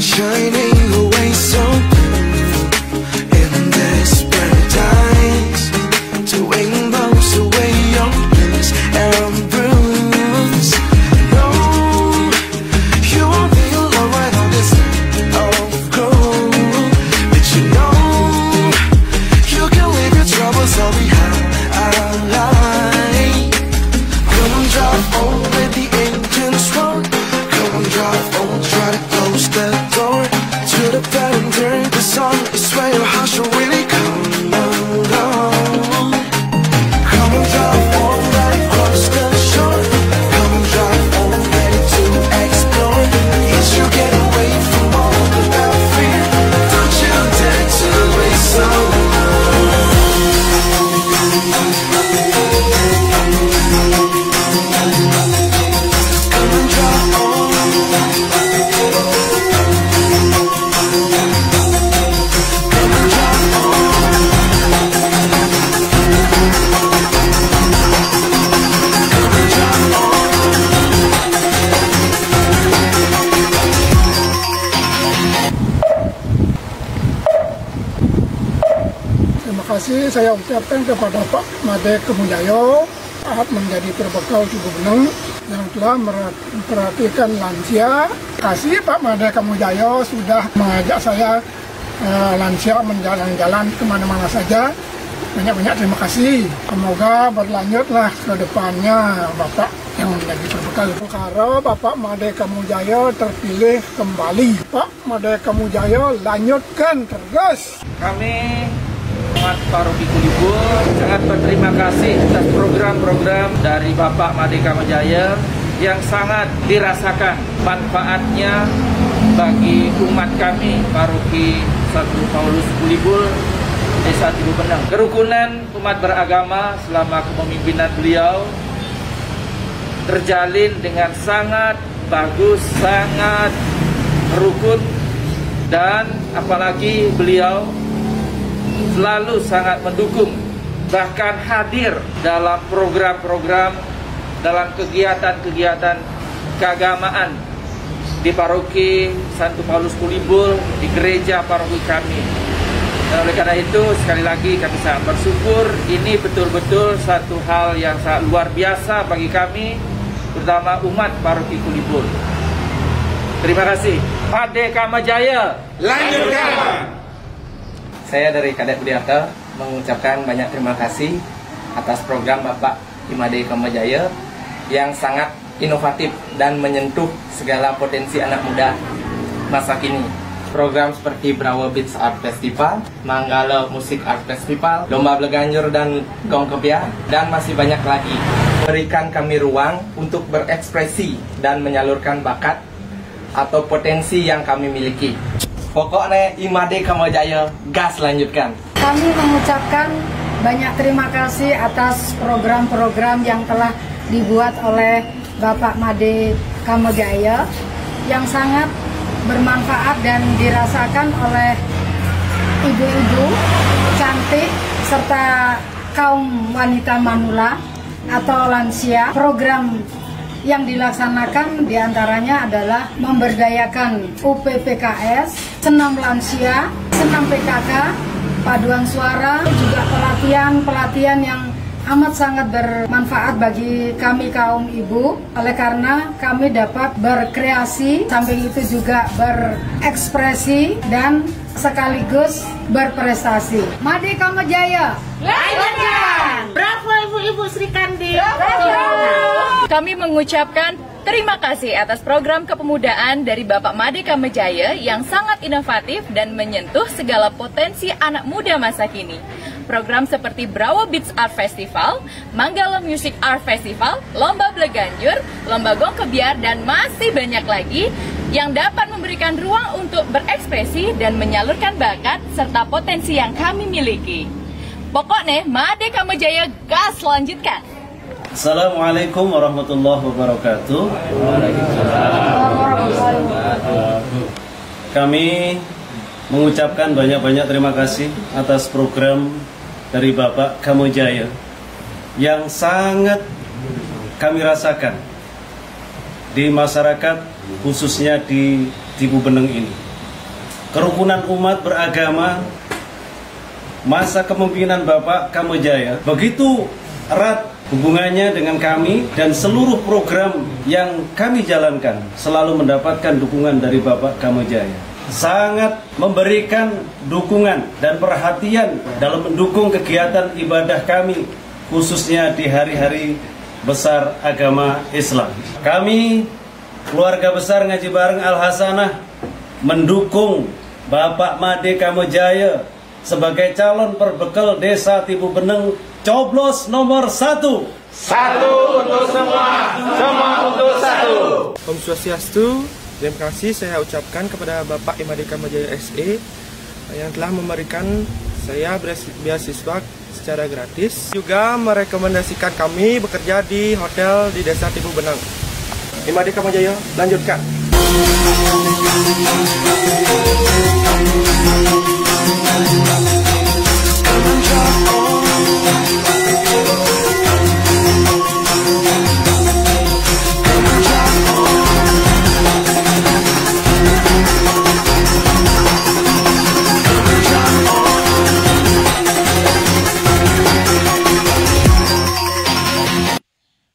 Shining away so blue in this paradise, doing most away your bliss and bruise. No, you won't be alone right on this of gold, but you know you can leave your troubles all behind. Come on, drive on, let the engines run. Come on, drive on, try to close the door to the bed and turn the song. It's where your heart should really come along. Come on, drive on, right across the shore. Come on, drive on, ready to explore. Yes, you get away from all of that fear. Don't you dare to wait so Terima kasih saya ucapkan kepada Pak Made Kamajaya saat menjadi perbekal Cibubeneng yang telah memperhatikan lansia. Kasih Pak Made Kamajaya sudah mengajak saya lansia menjalan-jalan kemana-mana saja. Banyak-banyak terima kasih. Semoga berlanjutlah ke depannya Bapak yang menjadi perbekal. Kalau Bapak Made Kamajaya terpilih kembali, Pak Made Kamajaya lanjutkan terus. Kami umat Paroki Kulibul sangat berterima kasih atas program-program dari Bapak Made Kamajaya yang sangat dirasakan manfaatnya bagi umat kami Paroki Santo Paulus Kulibul, Desa Cibubeneng. Kerukunan umat beragama selama kepemimpinan beliau terjalin dengan sangat bagus, sangat rukun, dan apalagi beliau selalu sangat mendukung, bahkan hadir dalam program-program, dalam kegiatan-kegiatan keagamaan di Paroki Santo Paulus Kulibul, di gereja paroki kami. Dan oleh karena itu, sekali lagi kami sangat bersyukur. Ini betul-betul satu hal yang sangat luar biasa bagi kami, terutama umat Paroki Kulibul. Terima kasih. Made Kamajaya, lanjutkan. Saya dari Kadep Budiarto mengucapkan banyak terima kasih atas program Bapak Imade Kamajaya yang sangat inovatif dan menyentuh segala potensi anak muda masa kini. Program seperti Brawa Beats Art Festival, Manggala Musik Art Festival, Lomba Bleganjur dan Gong Kebiar, dan masih banyak lagi. Berikan kami ruang untuk berekspresi dan menyalurkan bakat atau potensi yang kami miliki. Pokoknya Imade Kamajaya, gas lanjutkan. Kami mengucapkan banyak terima kasih atas program-program yang telah dibuat oleh Bapak Made Kamajaya yang sangat bermanfaat dan dirasakan oleh ibu-ibu cantik serta kaum wanita manula atau lansia. Program yang dilaksanakan diantaranya adalah memberdayakan UPPKS, senam lansia, senam PKK, paduan suara, juga pelatihan yang amat sangat bermanfaat bagi kami kaum ibu, oleh karena kami dapat berkreasi, samping itu juga berekspresi dan sekaligus berprestasi. Made Kamajaya, lanjutkan! Bravo Ibu-Ibu Sri Kandi. Kami mengucapkan terima kasih atas program kepemudaan dari Bapak Made Kamajaya yang sangat inovatif dan menyentuh segala potensi anak muda masa kini. Program seperti Brawa Beats Art Festival, Manggala Music Art Festival, Lomba Bleganjur, Lomba Gong Kebiar, dan masih banyak lagi yang dapat memberikan ruang untuk berekspresi dan menyalurkan bakat serta potensi yang kami miliki. Pokoknya Made Kamajaya, gas lanjutkan! Assalamualaikum warahmatullahi wabarakatuh. Kami mengucapkan banyak-banyak terima kasih atas program dari Bapak Kamajaya yang sangat kami rasakan di masyarakat, khususnya di Tibubeneng ini. Kerukunan umat beragama masa kepemimpinan Bapak Kamajaya begitu erat hubungannya dengan kami, dan seluruh program yang kami jalankan selalu mendapatkan dukungan dari Bapak Kamajaya. Sangat memberikan dukungan dan perhatian dalam mendukung kegiatan ibadah kami, khususnya di hari-hari besar agama Islam. Kami, keluarga besar Ngaji Bareng Al-Hasanah, mendukung Bapak Made Kamajaya sebagai calon perbekal Desa Tibubeneng coblos nomor 1. Satu untuk semua, semua untuk satu. Om Swastiastu. Terima kasih saya ucapkan kepada Bapak Imade Kamajaya SE yang telah memberikan saya beasiswa secara gratis. Juga merekomendasikan kami bekerja di hotel di Desa Tibubeneng. Imade Kamajaya, lanjutkan!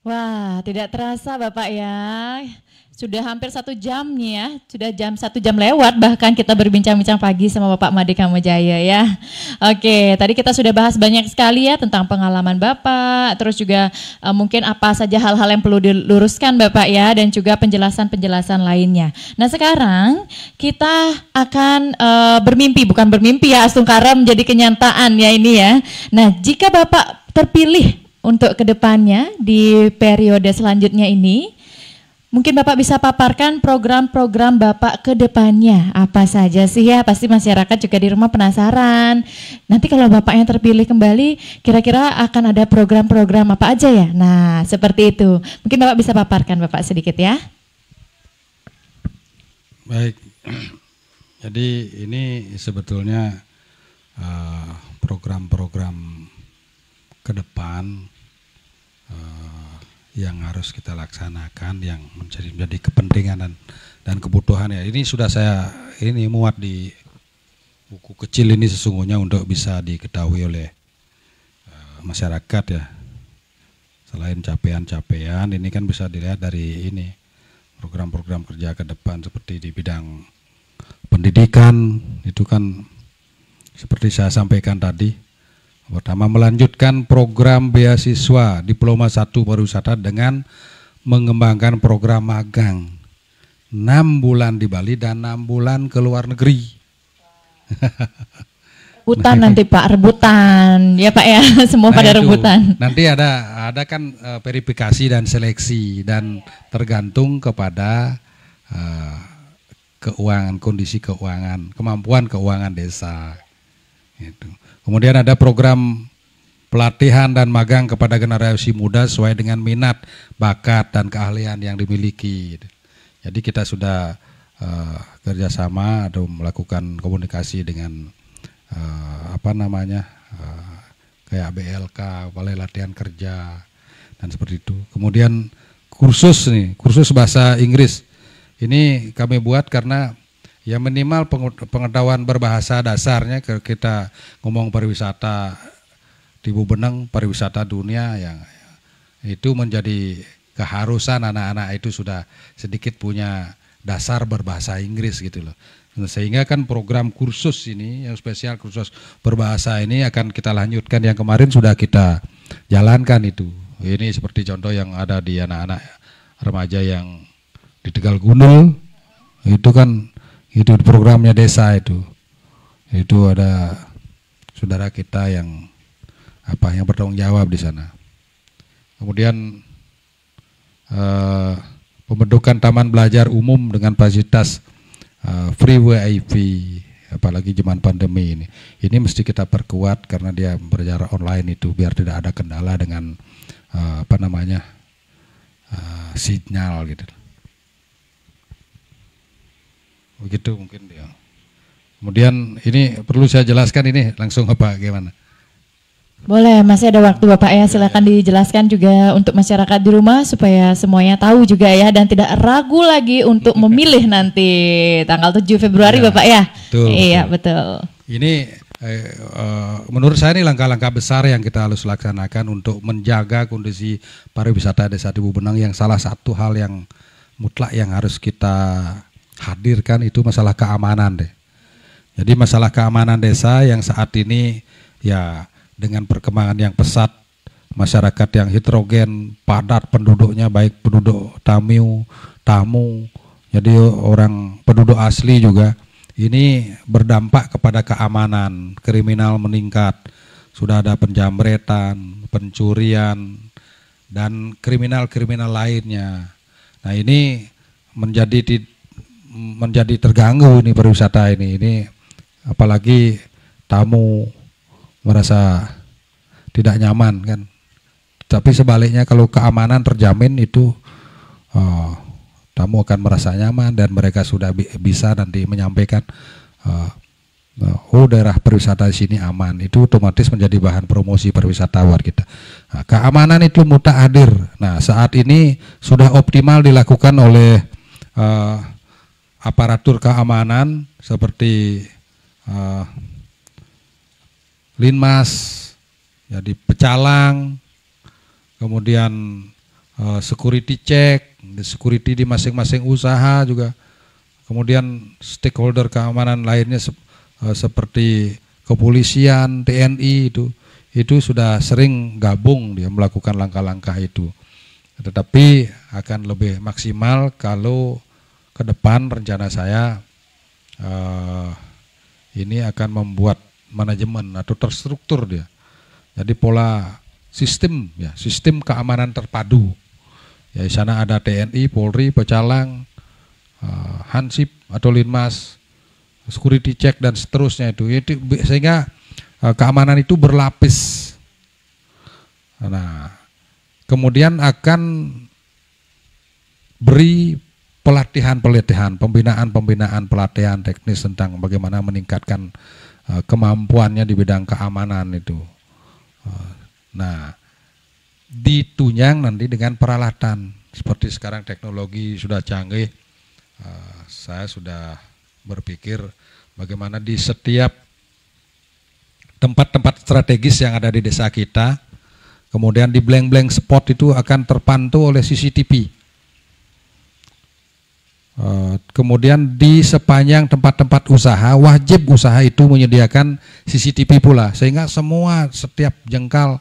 Wah, tidak terasa Bapak ya. Sudah hampir 1 jam nih ya, sudah 1 jam lewat bahkan kita berbincang-bincang pagi sama Bapak Made Kamajaya ya. Oke, tadi kita sudah bahas banyak sekali ya tentang pengalaman Bapak, terus juga mungkin apa saja hal-hal yang perlu diluruskan Bapak ya, dan juga penjelasan-penjelasan lainnya. Nah sekarang kita akan bukan bermimpi ya, Astungkara menjadi kenyataan ya ini ya. Nah jika Bapak terpilih untuk kedepannya di periode selanjutnya ini, mungkin Bapak bisa paparkan program-program Bapak ke depannya apa saja sih ya? Pasti masyarakat juga di rumah penasaran. Nanti kalau Bapaknya terpilih kembali, kira-kira akan ada program-program apa aja ya? Nah, seperti itu. Mungkin Bapak bisa paparkan Bapak sedikit ya. Baik. Jadi ini sebetulnya program-program ke depan yang harus kita laksanakan, yang menjadi kepentingan dan kebutuhan ya. Ini sudah saya muat di buku kecil ini sesungguhnya untuk bisa diketahui oleh masyarakat ya. Selain capaian-capaian, ini kan bisa dilihat dari ini program-program kerja ke depan seperti di bidang pendidikan, itu kan seperti saya sampaikan tadi. Pertama, melanjutkan program beasiswa Diploma 1 Pariwisata dengan mengembangkan program magang 6 bulan di Bali dan 6 bulan ke luar negeri. Rebutan nanti Pak, rebutan ya Pak ya, semua pada rebutan. Nanti ada kan verifikasi dan seleksi dan tergantung kepada keuangan, kondisi keuangan, kemampuan keuangan desa. Gitu. Kemudian ada program pelatihan dan magang kepada generasi muda sesuai dengan minat, bakat dan keahlian yang dimiliki. Jadi kita sudah kerjasama atau melakukan komunikasi dengan kayak BLK, Balai Latihan Kerja dan seperti itu. Kemudian kursus bahasa Inggris. Ini kami buat karena ya minimal pengetahuan berbahasa dasarnya. Kita ngomong pariwisata di Bubeneng, pariwisata dunia, yang itu menjadi keharusan anak-anak itu sudah sedikit punya dasar berbahasa Inggris gitu loh. Sehingga kan program kursus ini yang spesial, kursus berbahasa ini akan kita lanjutkan, yang kemarin sudah kita jalankan itu. Ini seperti contoh yang ada di anak-anak remaja yang di Tegal Gundul, itu kan itu programnya desa itu ada saudara kita yang bertanggung jawab di sana. Kemudian pembentukan taman belajar umum dengan fasilitas free WiFi, apalagi zaman pandemi ini mesti kita perkuat karena dia berjarak online itu, biar tidak ada kendala dengan sinyal gitu. Begitu mungkin dia. Kemudian ini perlu saya jelaskan ini langsung gimana? Boleh, masih ada waktu Bapak ya, silakan dijelaskan juga untuk masyarakat di rumah supaya semuanya tahu juga ya, dan tidak ragu lagi untuk memilih nanti tanggal 7 Februari ya, Bapak ya. Betul, iya betul. Ini menurut saya ini langkah-langkah besar yang kita harus laksanakan untuk menjaga kondisi pariwisata desa di Bubeneng, yang salah satu hal yang mutlak yang harus kita hadirkan itu masalah keamanan deh. Jadi masalah keamanan desa yang saat ini ya dengan perkembangan yang pesat, masyarakat yang heterogen, padat penduduknya, baik penduduk tamu, jadi orang penduduk asli juga, ini berdampak kepada keamanan, kriminal meningkat, sudah ada penjamretan, pencurian, dan kriminal-kriminal lainnya. Nah ini menjadi terganggu nih pariwisata ini apalagi tamu merasa tidak nyaman kan. Tapi sebaliknya kalau keamanan terjamin itu tamu akan merasa nyaman dan mereka sudah bisa nanti menyampaikan daerah pariwisata di sini aman. Itu otomatis menjadi bahan promosi pariwisatawan kita. Nah, keamanan itu mutakhir. Nah, saat ini sudah optimal dilakukan oleh aparatur keamanan seperti Linmas, jadi pecalang, kemudian security check, security di masing-masing usaha juga, kemudian stakeholder keamanan lainnya seperti kepolisian, TNI itu sudah sering gabung dia melakukan langkah-langkah itu. Tetapi akan lebih maksimal kalau ke depan rencana saya ini akan membuat manajemen atau terstruktur dia. Jadi pola sistem keamanan terpadu. Ya di sana ada TNI, Polri, Pecalang, Hansip atau Linmas, security check dan seterusnya itu sehingga keamanan itu berlapis. Nah, kemudian akan beri pelatihan, pembinaan pelatihan teknis tentang bagaimana meningkatkan kemampuannya di bidang keamanan itu. Nah, ditunjang nanti dengan peralatan seperti sekarang teknologi sudah canggih. Saya sudah berpikir bagaimana di setiap tempat-tempat strategis yang ada di desa kita, kemudian di blank-blank spot itu akan terpantau oleh CCTV. Kemudian di sepanjang tempat-tempat usaha, wajib usaha itu menyediakan CCTV pula, sehingga semua setiap jengkal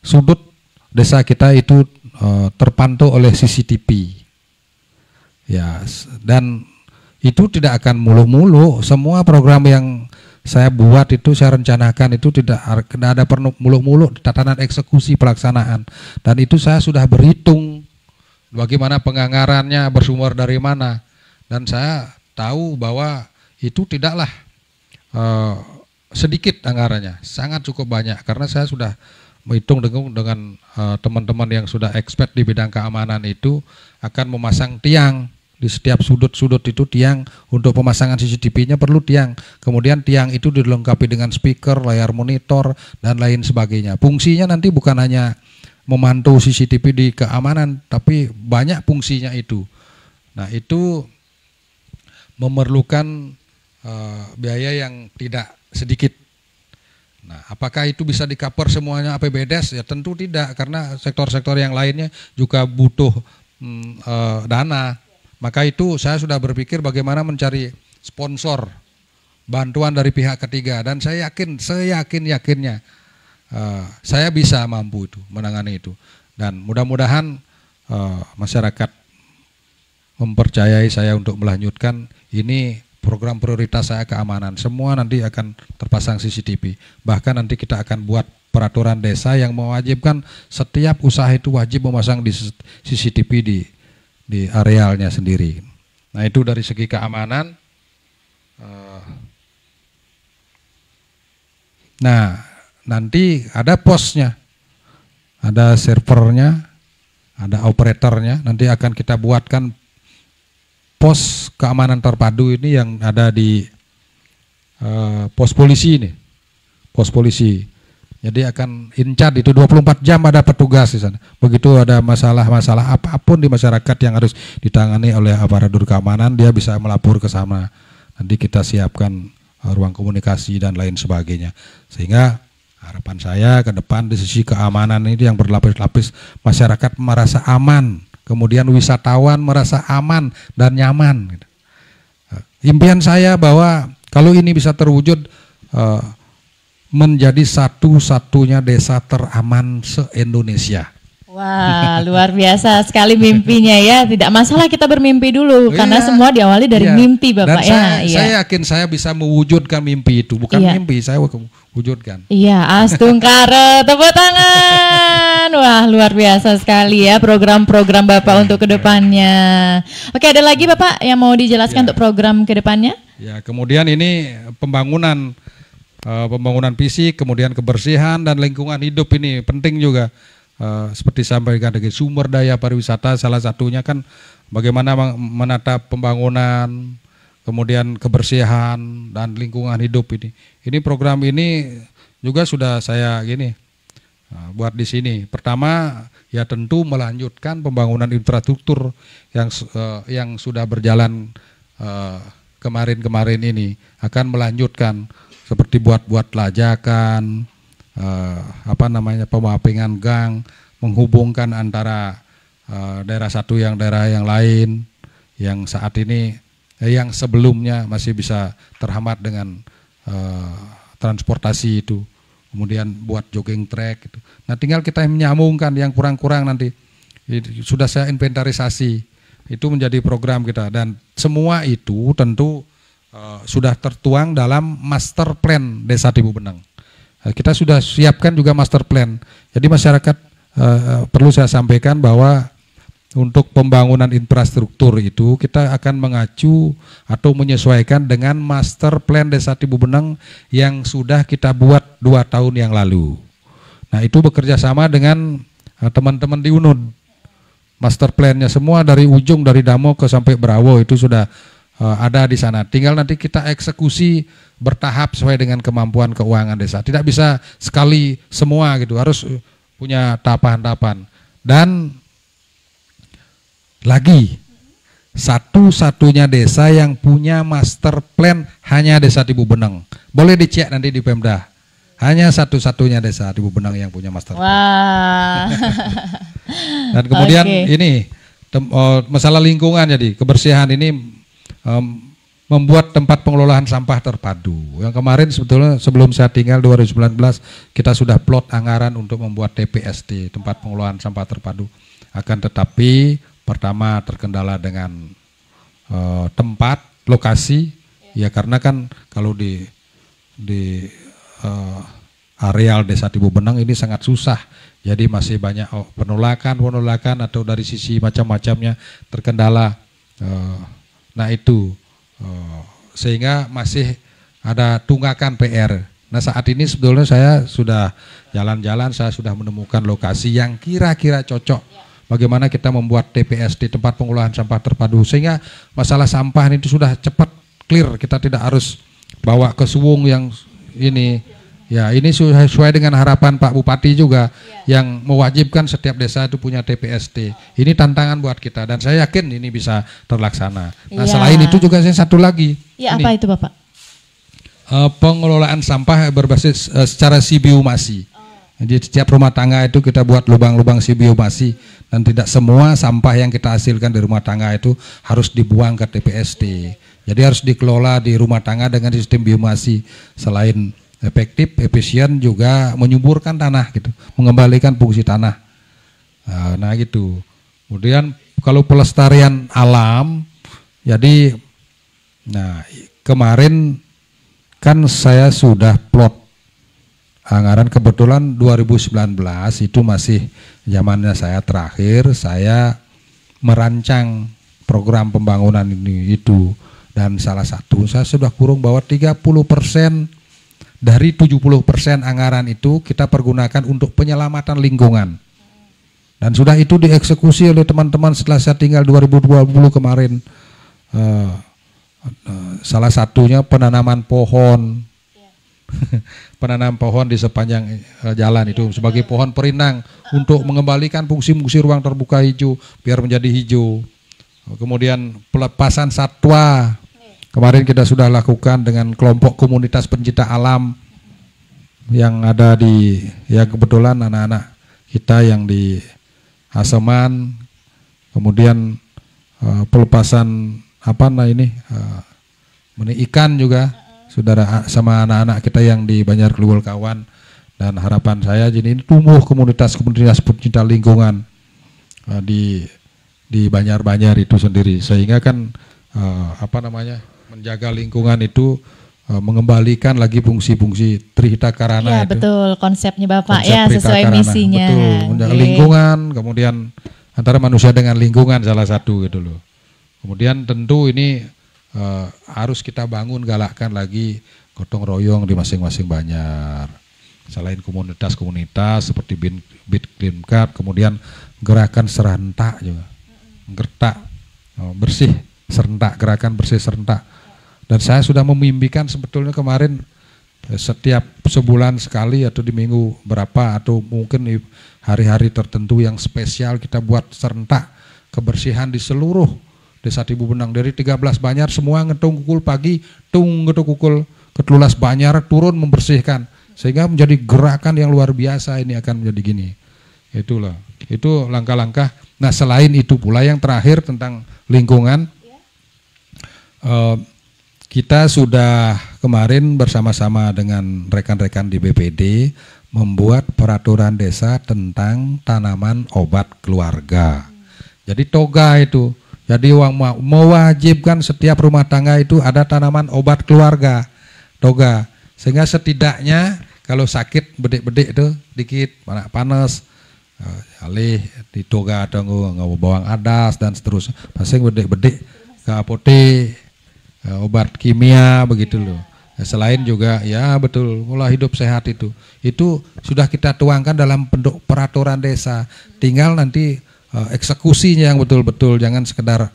sudut desa kita itu terpantau oleh CCTV. Ya, dan itu tidak akan mulu-mulu. Semua program yang saya buat itu, saya rencanakan itu tidak ada perlu mulu-mulu tatanan eksekusi pelaksanaan. Dan itu saya sudah berhitung bagaimana penganggarannya, bersumber dari mana. Dan saya tahu bahwa itu tidaklah sedikit anggarannya, sangat cukup banyak. Karena saya sudah menghitung dengan teman-teman yang sudah expert di bidang keamanan itu akan memasang tiang. Di setiap sudut-sudut itu tiang, untuk pemasangan CCTV-nya perlu tiang. Kemudian tiang itu dilengkapi dengan speaker, layar monitor, dan lain sebagainya. Fungsinya nanti bukan hanya memantau CCTV di keamanan, tapi banyak fungsinya itu. Nah, itu memerlukan biaya yang tidak sedikit. Nah, apakah itu bisa di-cover semuanya APBDes? Ya tentu tidak, karena sektor-sektor yang lainnya juga butuh dana. Maka itu saya sudah berpikir bagaimana mencari sponsor, bantuan dari pihak ketiga, dan saya yakinnya saya bisa mampu itu menangani itu, dan mudah-mudahan masyarakat mempercayai saya untuk melanjutkan ini program prioritas saya keamanan. Semua nanti akan terpasang CCTV. Bahkan nanti kita akan buat peraturan desa yang mewajibkan setiap usaha itu wajib memasang di CCTV di arealnya sendiri. Nah, itu dari segi keamanan. Nah, nanti ada posnya, ada servernya, ada operatornya. Nanti akan kita buatkan pos keamanan terpadu ini yang ada di pos polisi ini, pos polisi. Jadi akan in charge itu 24 jam ada petugas di sana. Begitu ada masalah-masalah apapun di masyarakat yang harus ditangani oleh aparatur keamanan, dia bisa melapor ke sana. Nanti kita siapkan ruang komunikasi dan lain sebagainya. Sehingga harapan saya ke depan di sisi keamanan ini yang berlapis-lapis, masyarakat merasa aman, kemudian wisatawan merasa aman dan nyaman. Impian saya bahwa kalau ini bisa terwujud, menjadi satu-satunya desa teraman se-Indonesia. Wah, luar biasa sekali mimpinya ya. Tidak masalah kita bermimpi dulu, karena semua diawali dari mimpi Bapak. Dan saya yakin saya bisa mewujudkan mimpi itu. Bukan mimpi, saya wujudkan. Iya, Astung Kare, tepuk tangan. Wah, luar biasa sekali ya program-program Bapak untuk kedepannya. Oke, ada lagi Bapak yang mau dijelaskan untuk program kedepannya? Ya, kemudian ini pembangunan fisik, kemudian kebersihan dan lingkungan hidup ini penting juga. Seperti sampaikan dari sumber daya pariwisata, salah satunya kan bagaimana menata pembangunan, kemudian kebersihan dan lingkungan hidup ini. Ini program ini juga sudah saya buat di sini. Pertama ya tentu melanjutkan pembangunan infrastruktur yang sudah berjalan kemarin-kemarin ini, akan melanjutkan seperti buat lajakan, pemappingan gang, menghubungkan antara daerah satu yang daerah yang lain, yang saat ini, yang sebelumnya masih bisa terhambat dengan transportasi itu. Kemudian buat jogging track itu. Nah, tinggal kita menyambungkan yang kurang-kurang nanti. Sudah saya inventarisasi. Itu menjadi program kita, dan semua itu tentu sudah tertuang dalam master plan Desa Tibubeneng. Kita sudah siapkan juga master plan. Jadi masyarakat perlu saya sampaikan bahwa untuk pembangunan infrastruktur itu kita akan mengacu atau menyesuaikan dengan master plan Desa Tibubeneng yang sudah kita buat 2 tahun yang lalu. Nah, itu bekerja sama dengan teman-teman di UNUD. Master plan-nya semua dari ujung dari Damo ke sampai Brawo itu sudah ada di sana. Tinggal nanti kita eksekusi bertahap sesuai dengan kemampuan keuangan desa. Tidak bisa sekali semua gitu, harus punya tahapan-tahapan. Dan lagi, satu-satunya desa yang punya master plan hanya Desa Tibubeneng. Boleh dicek nanti di Pemda. Hanya satu-satunya desa Tibubeneng yang punya master plan. Wah. Dan kemudian ini masalah lingkungan, jadi kebersihan ini membuat tempat pengelolaan sampah terpadu. Yang kemarin sebetulnya sebelum saya tinggal 2019 kita sudah plot anggaran untuk membuat TPST, tempat pengelolaan sampah terpadu. Akan tetapi pertama terkendala dengan tempat, lokasi, ya karena kan kalau di areal Desa Tibu Benang ini sangat susah. Jadi masih banyak penolakan atau dari sisi macam-macamnya terkendala. Nah itu sehingga masih ada tunggakan PR. Nah saat ini sebetulnya saya sudah jalan-jalan, saya sudah menemukan lokasi yang kira-kira cocok. Bagaimana kita membuat TPS di tempat pengolahan sampah terpadu sehingga masalah sampah itu sudah cepat clear. Kita tidak harus bawa ke Suwung yang ini. Ya ini sesuai dengan harapan Pak Bupati juga yang mewajibkan setiap desa itu punya TPST. Ini tantangan buat kita dan saya yakin ini bisa terlaksana. Nah selain itu juga saya satu lagi. Ya apa itu Bapak? Pengelolaan sampah berbasis secara sibiumasi. Jadi setiap rumah tangga itu kita buat lubang-lubang sibiumasi dan tidak semua sampah yang kita hasilkan di rumah tangga itu harus dibuang ke TPST. Jadi harus dikelola di rumah tangga dengan sistem biomasi. Selain efektif, efisien juga menyuburkan tanah gitu, mengembalikan fungsi tanah. Nah gitu. Kemudian kalau pelestarian alam, jadi nah kemarin kan saya sudah plot anggaran, kebetulan 2019 itu masih zamannya saya terakhir, saya merancang program pembangunan ini itu dan salah satu saya sudah kurung bahwa 30% dari 70% anggaran itu kita pergunakan untuk penyelamatan lingkungan. Dan sudah itu dieksekusi oleh teman-teman setelah saya tinggal 2020 kemarin. Salah satunya penanaman pohon. Penanam pohon di sepanjang jalan itu sebagai pohon perinang untuk mengembalikan fungsi-fungsi ruang terbuka hijau biar menjadi hijau. Kemudian pelepasan satwa. Kemarin kita sudah lakukan dengan kelompok komunitas pencinta alam yang ada di, ya kebetulan anak-anak kita yang di Aseman, kemudian pelepasan ikan juga saudara sama anak-anak kita yang di Banjar Kluwul Kawan, dan harapan saya jadi ini tumbuh komunitas-komunitas pencinta lingkungan di Banjar-Banjar itu sendiri, sehingga kan menjaga lingkungan itu mengembalikan lagi fungsi-fungsi Trihita Karana ya, itu. Betul, konsepnya Bapak konsep ya sesuai Karana. misinya. Betul, menjaga lingkungan, kemudian antara manusia dengan lingkungan salah satu gitu loh. Kemudian tentu ini harus kita bangun, galakkan lagi gotong royong di masing-masing Banjar. Selain komunitas-komunitas seperti Bitklimkat, kemudian gerakan serentak juga, gertak bersih serentak, gerakan bersih serentak. Dan saya sudah memimpikan sebetulnya kemarin setiap sebulan sekali atau di minggu berapa atau mungkin di hari-hari tertentu yang spesial kita buat serentak kebersihan di seluruh Desa Tibu Benang. Dari 13 Banjar semua ngetung kukul pagi, ngetung kukul ketulas Banjar turun membersihkan. Sehingga menjadi gerakan yang luar biasa, ini akan menjadi gini. Itulah, itu langkah-langkah. Nah selain itu pula yang terakhir tentang lingkungan, kita sudah kemarin bersama-sama dengan rekan-rekan di BPD membuat peraturan desa tentang tanaman obat keluarga. Jadi toga itu, jadi mewajibkan setiap rumah tangga itu ada tanaman obat keluarga, toga. Sehingga setidaknya kalau sakit bedik-bedik itu dikit, panas, alih di toga atau nggak bawang adas dan seterusnya. Pasang bedik-bedik ke apotek, obat kimia begitu loh. Selain juga ya betul pola hidup sehat itu sudah kita tuangkan dalam bentuk peraturan desa. Tinggal nanti eksekusinya yang betul-betul, jangan sekedar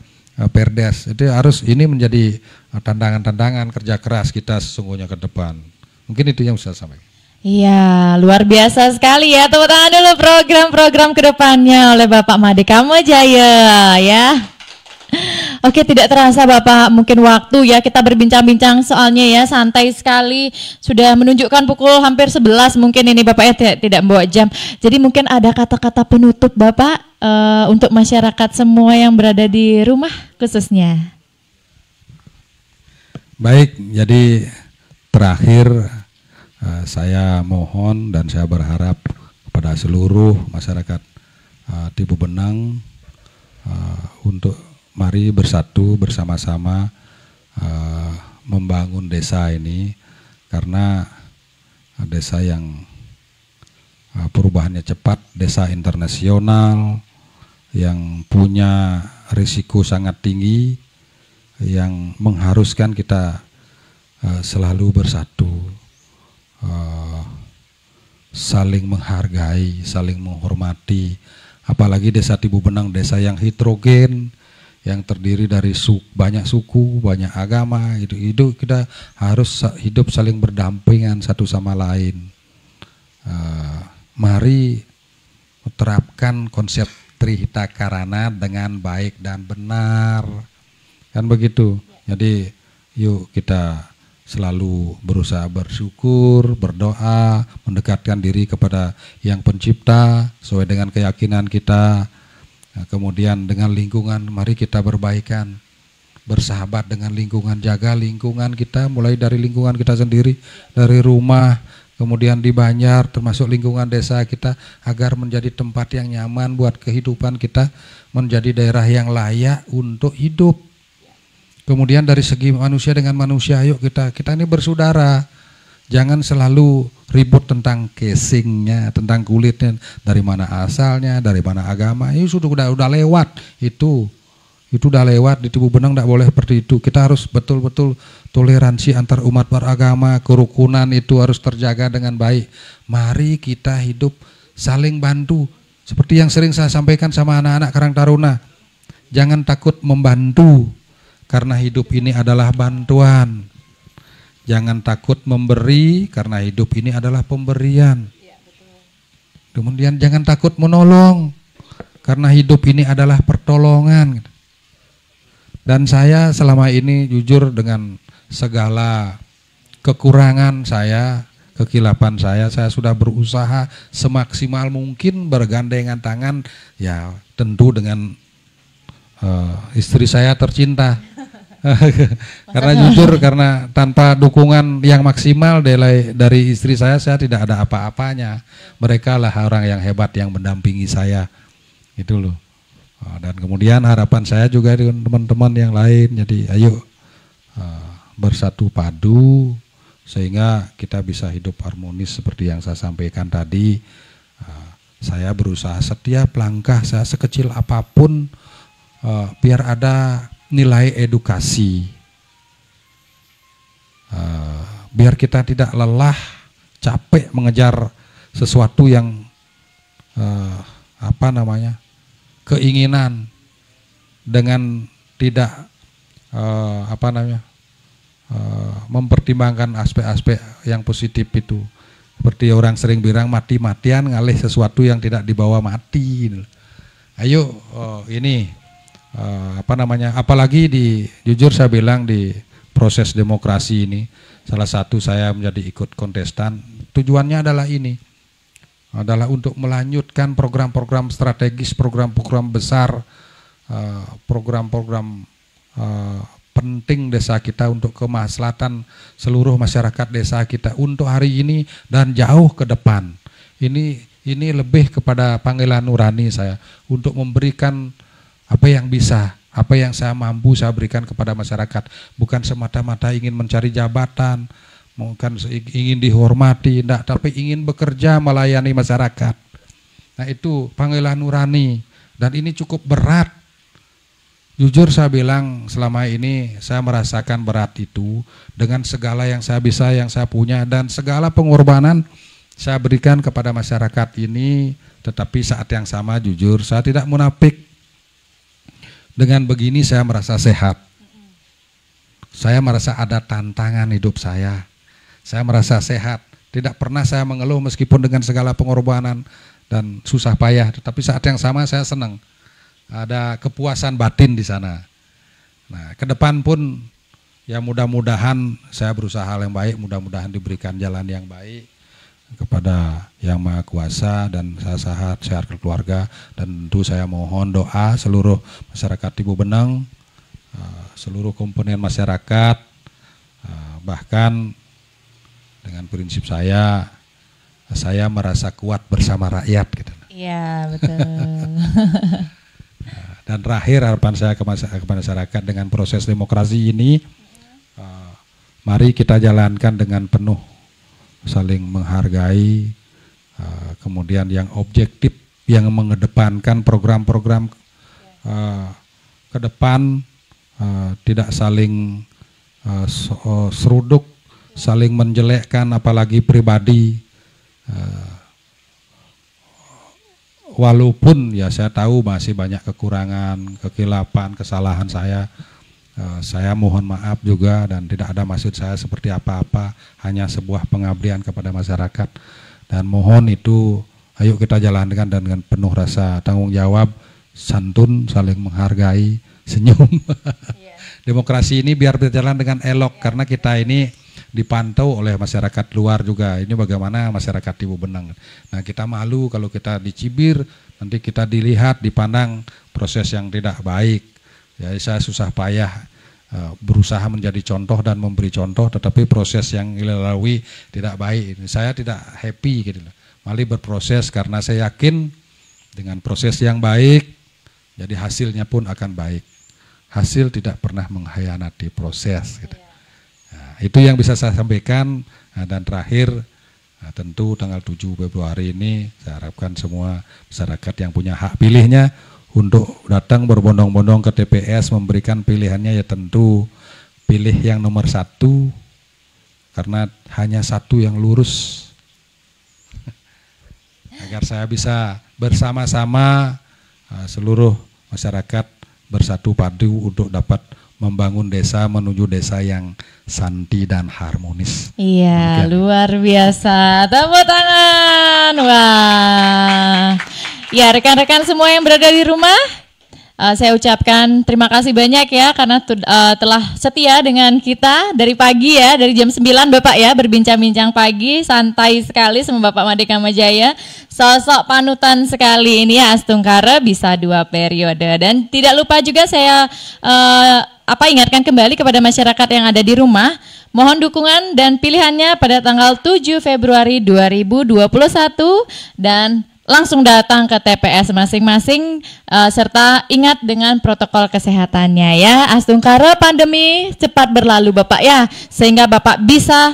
perdes. Itu harus, ini menjadi tantangan-tantangan kerja keras kita sesungguhnya ke depan. Mungkin itu yang saya sampaikan. Iya, luar biasa sekali ya. Tepuk tangan dulu program-program kedepannya oleh Bapak Made Kamojaya ya. Oke, tidak terasa Bapak, mungkin waktu ya kita berbincang-bincang soalnya ya santai sekali. Sudah menunjukkan pukul hampir 11 mungkin ini Bapak ya, tidak membawa jam. Jadi mungkin ada kata-kata penutup Bapak untuk masyarakat semua yang berada di rumah khususnya. Baik, jadi terakhir saya mohon dan saya berharap kepada seluruh masyarakat Tibu Benang untuk mari bersatu bersama-sama membangun desa ini, karena desa yang perubahannya cepat, desa internasional yang punya risiko sangat tinggi, yang mengharuskan kita selalu bersatu, saling menghargai, saling menghormati. Apalagi desa Tibu Benang, desa yang heterogen, yang terdiri dari banyak suku, banyak agama, itu kita harus hidup saling berdampingan satu sama lain. Mari terapkan konsep Trihita Karana dengan baik dan benar, kan begitu. Jadi yuk kita selalu berusaha bersyukur, berdoa, mendekatkan diri kepada Yang Pencipta sesuai dengan keyakinan kita. Nah, kemudian dengan lingkungan, mari kita berbaikan, bersahabat dengan lingkungan, jaga lingkungan kita, mulai dari lingkungan kita sendiri, dari rumah, kemudian di Banjar, termasuk lingkungan desa kita, agar menjadi tempat yang nyaman buat kehidupan kita, menjadi daerah yang layak untuk hidup. Kemudian dari segi manusia dengan manusia, yuk kita ini bersaudara. Jangan selalu ribut tentang casingnya, tentang kulitnya, dari mana asalnya, dari mana agama. Itu sudah lewat, itu udah lewat. Di Tibu Benang tidak boleh seperti itu. Kita harus betul-betul toleransi antar umat beragama, kerukunan itu harus terjaga dengan baik. Mari kita hidup saling bantu, seperti yang sering saya sampaikan sama anak-anak Karang Taruna. Jangan takut membantu, karena hidup ini adalah bantuan. Jangan takut memberi, karena hidup ini adalah pemberian. Kemudian jangan takut menolong, karena hidup ini adalah pertolongan. Dan saya selama ini jujur dengan segala kekurangan saya, kekilapan saya sudah berusaha semaksimal mungkin bergandengan tangan, ya tentu dengan istri saya tercinta. Karena jujur, karena tanpa dukungan yang maksimal dari istri saya tidak ada apa-apanya. Mereka lah orang yang hebat yang mendampingi saya, itu loh. Dan kemudian harapan saya juga dengan teman-teman yang lain. Jadi ayo bersatu padu sehingga kita bisa hidup harmonis seperti yang saya sampaikan tadi. Saya berusaha setiap langkah saya sekecil apapun biar ada nilai edukasi, biar kita tidak lelah, capek mengejar sesuatu yang keinginan dengan tidak mempertimbangkan aspek-aspek yang positif itu. Seperti orang sering bilang mati-matian ngalih sesuatu yang tidak dibawa mati. Ayo apalagi jujur saya bilang di proses demokrasi ini, salah satu saya menjadi ikut kontestan, tujuannya adalah untuk melanjutkan program-program strategis, program-program besar, program-program penting desa kita untuk kemaslahatan seluruh masyarakat desa kita untuk hari ini dan jauh ke depan. Ini lebih kepada panggilan nurani saya untuk memberikan apa yang bisa, apa yang saya mampu saya berikan kepada masyarakat. Bukan semata-mata ingin mencari jabatan, bukan ingin dihormati, enggak, tapi ingin bekerja melayani masyarakat. Nah itu panggilan nurani, dan ini cukup berat. Jujur saya bilang selama ini saya merasakan berat itu dengan segala yang saya bisa, yang saya punya, dan segala pengorbanan saya berikan kepada masyarakat ini. Tetapi saat yang sama jujur saya tidak munafik. Dengan begini saya merasa sehat. Saya merasa ada tantangan hidup saya. Saya merasa sehat. Tidak pernah saya mengeluh meskipun dengan segala pengorbanan dan susah payah. Tetapi saat yang sama saya senang. Ada kepuasan batin di sana. Nah, ke depan pun ya mudah-mudahan saya berusaha hal yang baik, mudah-mudahan diberikan jalan yang baik kepada Yang Maha Kuasa, dan saya sehat keluarga, dan tentu saya mohon doa seluruh masyarakat Ibu Beneng, seluruh komponen masyarakat, bahkan dengan prinsip saya merasa kuat bersama rakyat gitu. Iya, betul. Dan terakhir harapan saya ke masyarakat dengan proses demokrasi ini, mari kita jalankan dengan penuh saling menghargai, kemudian yang objektif, yang mengedepankan program-program ke depan, tidak saling seruduk, saling menjelekkan, apalagi pribadi. Walaupun ya saya tahu masih banyak kekurangan, kekilapan, kesalahan saya mohon maaf juga, dan tidak ada maksud saya seperti apa-apa, hanya sebuah pengabdian kepada masyarakat. Dan mohon itu ayo kita jalankan dengan penuh rasa tanggung jawab, santun, saling menghargai, senyum. Demokrasi ini biar berjalan dengan elok, karena kita ini dipantau oleh masyarakat luar juga. Ini bagaimana masyarakat Ibu Beneng. Nah, kita malu kalau kita dicibir, nanti kita dilihat, dipandang proses yang tidak baik. Ya, saya susah payah berusaha menjadi contoh dan memberi contoh, tetapi proses yang dilalui tidak baik. Saya tidak happy gitu. Mari berproses, karena saya yakin dengan proses yang baik, jadi hasilnya pun akan baik. Hasil tidak pernah mengkhianati proses. Gitu. Nah, itu yang bisa saya sampaikan. Nah, dan terakhir, tentu tanggal 7 Februari ini saya harapkan semua masyarakat yang punya hak pilihnya untuk datang berbondong-bondong ke TPS memberikan pilihannya, ya tentu pilih yang nomor 1, karena hanya satu yang lurus. Agar saya bisa bersama-sama seluruh masyarakat bersatu padu untuk dapat membangun desa menuju desa yang santi dan harmonis. Iya, luar biasa. Tepuk tangan. Wah. Ya, rekan-rekan semua yang berada di rumah, saya ucapkan terima kasih banyak ya, karena telah setia dengan kita dari pagi ya, dari jam 9 Bapak ya, berbincang-bincang pagi, santai sekali sama Bapak Made Kamajaya. Sosok panutan sekali ini ya, Astungkara bisa 2 periode. Dan tidak lupa juga saya ingatkan kembali kepada masyarakat yang ada di rumah, mohon dukungan dan pilihannya pada tanggal 7 Februari 2021 dan langsung datang ke TPS masing-masing, serta ingat dengan protokol kesehatannya ya. Astungkara pandemi cepat berlalu Bapak ya, sehingga Bapak bisa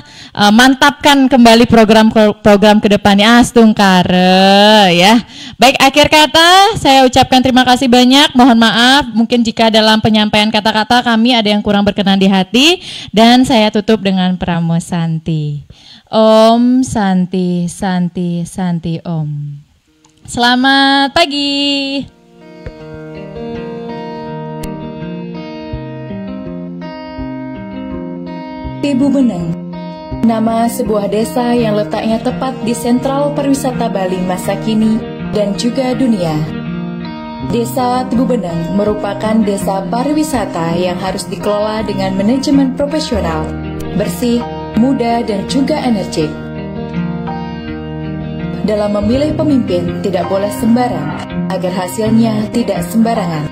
mantapkan kembali program-program ke depannya Astungkara ya. Baik, akhir kata saya ucapkan terima kasih banyak, mohon maaf mungkin jika dalam penyampaian kata-kata kami ada yang kurang berkenan di hati, dan saya tutup dengan Pramo Santi. Om Santi Santi Santi Om. Selamat pagi. Ibu Beneng, nama sebuah desa yang letaknya tepat di sentral pariwisata Bali masa kini dan juga dunia. Desa Tebu Beneng merupakan desa pariwisata yang harus dikelola dengan manajemen profesional, bersih, muda, dan juga energik. Dalam memilih pemimpin tidak boleh sembarang, agar hasilnya tidak sembarangan.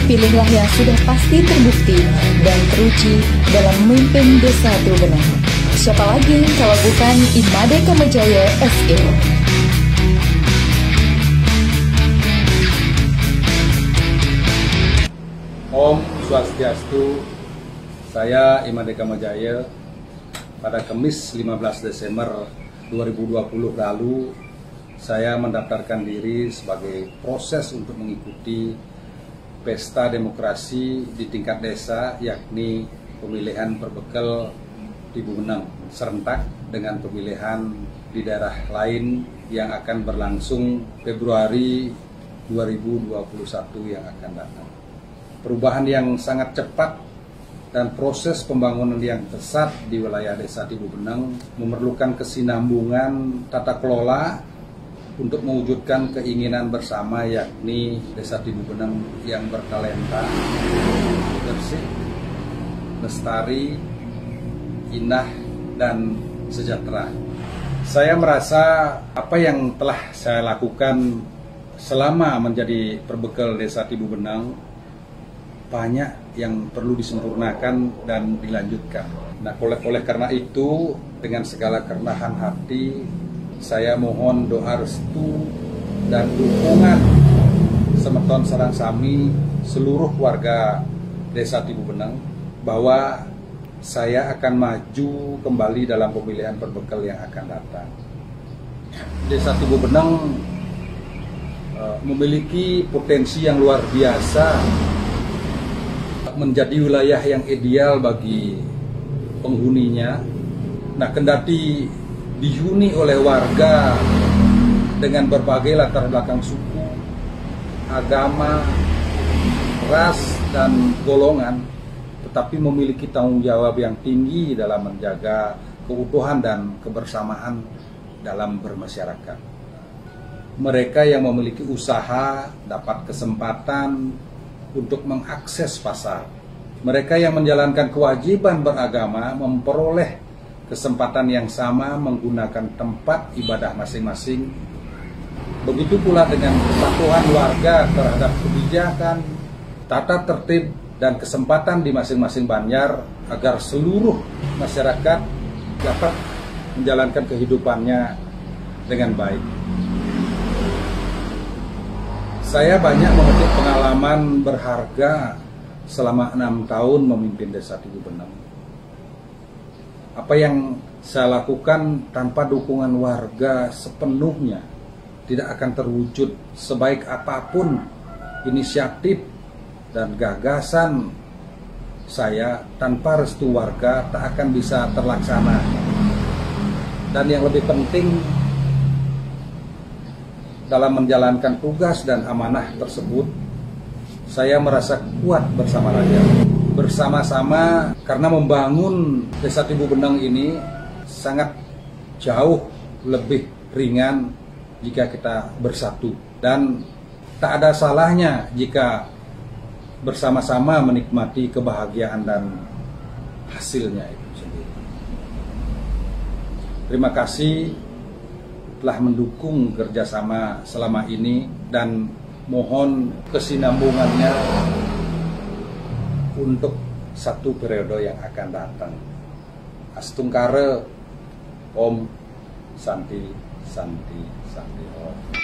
Pilihlah yang sudah pasti terbukti dan teruji dalam memimpin desa Tebu Beneng. Siapa lagi kalau bukan Imade Kamajaya SE. Om Swastiastu, saya Imade Kamajaya. Pada Kamis 15 Desember 2020 lalu, saya mendaftarkan diri sebagai proses untuk mengikuti pesta demokrasi di tingkat desa, yakni pemilihan perbekal Ibu Beneng serentak dengan pemilihan di daerah lain yang akan berlangsung Februari 2021 yang akan datang. Perubahan yang sangat cepat dan proses pembangunan yang pesat di wilayah Desa Tibu Beneng memerlukan kesinambungan tata kelola untuk mewujudkan keinginan bersama, yakni Desa Tibu Beneng yang bertalenta, bersih, lestari, indah, dan sejahtera. Saya merasa apa yang telah saya lakukan selama menjadi perbekal Desa Tibu Beneng banyak yang perlu disempurnakan dan dilanjutkan. Nah, oleh karena itu, dengan segala kerendahan hati, saya mohon doa restu dan dukungan semeton sareng sami seluruh warga Desa Tibu Beneng bahwa saya akan maju kembali dalam pemilihan perbekal yang akan datang. Desa Tibu Beneng memiliki potensi yang luar biasa, menjadi wilayah yang ideal bagi penghuninya. Nah, kendati dihuni oleh warga dengan berbagai latar belakang suku, agama, ras, dan golongan, tetapi memiliki tanggung jawab yang tinggi dalam menjaga keutuhan dan kebersamaan dalam bermasyarakat. Mereka yang memiliki usaha dapat kesempatan untuk mengakses pasar. Mereka yang menjalankan kewajiban beragama memperoleh kesempatan yang sama menggunakan tempat ibadah masing-masing. Begitu pula dengan kepatuhan warga terhadap kebijakan, tata tertib, dan kesempatan di masing-masing banjar agar seluruh masyarakat dapat menjalankan kehidupannya dengan baik. Saya banyak memetik pengalaman berharga selama 6 tahun memimpin Desa Tibu Beneng. Apa yang saya lakukan tanpa dukungan warga sepenuhnya tidak akan terwujud, sebaik apapun inisiatif dan gagasan saya tanpa restu warga tak akan bisa terlaksana. Dan yang lebih penting, dalam menjalankan tugas dan amanah tersebut, saya merasa kuat bersama rakyat. Bersama-sama, karena membangun Desa Tibu Beneng ini sangat jauh lebih ringan jika kita bersatu. Dan tak ada salahnya jika bersama-sama menikmati kebahagiaan dan hasilnya itu sendiri. Terima kasih telah mendukung kerjasama selama ini dan mohon kesinambungannya untuk satu periode yang akan datang. Astungkare, Om, Santi, Santi, Santi, Om.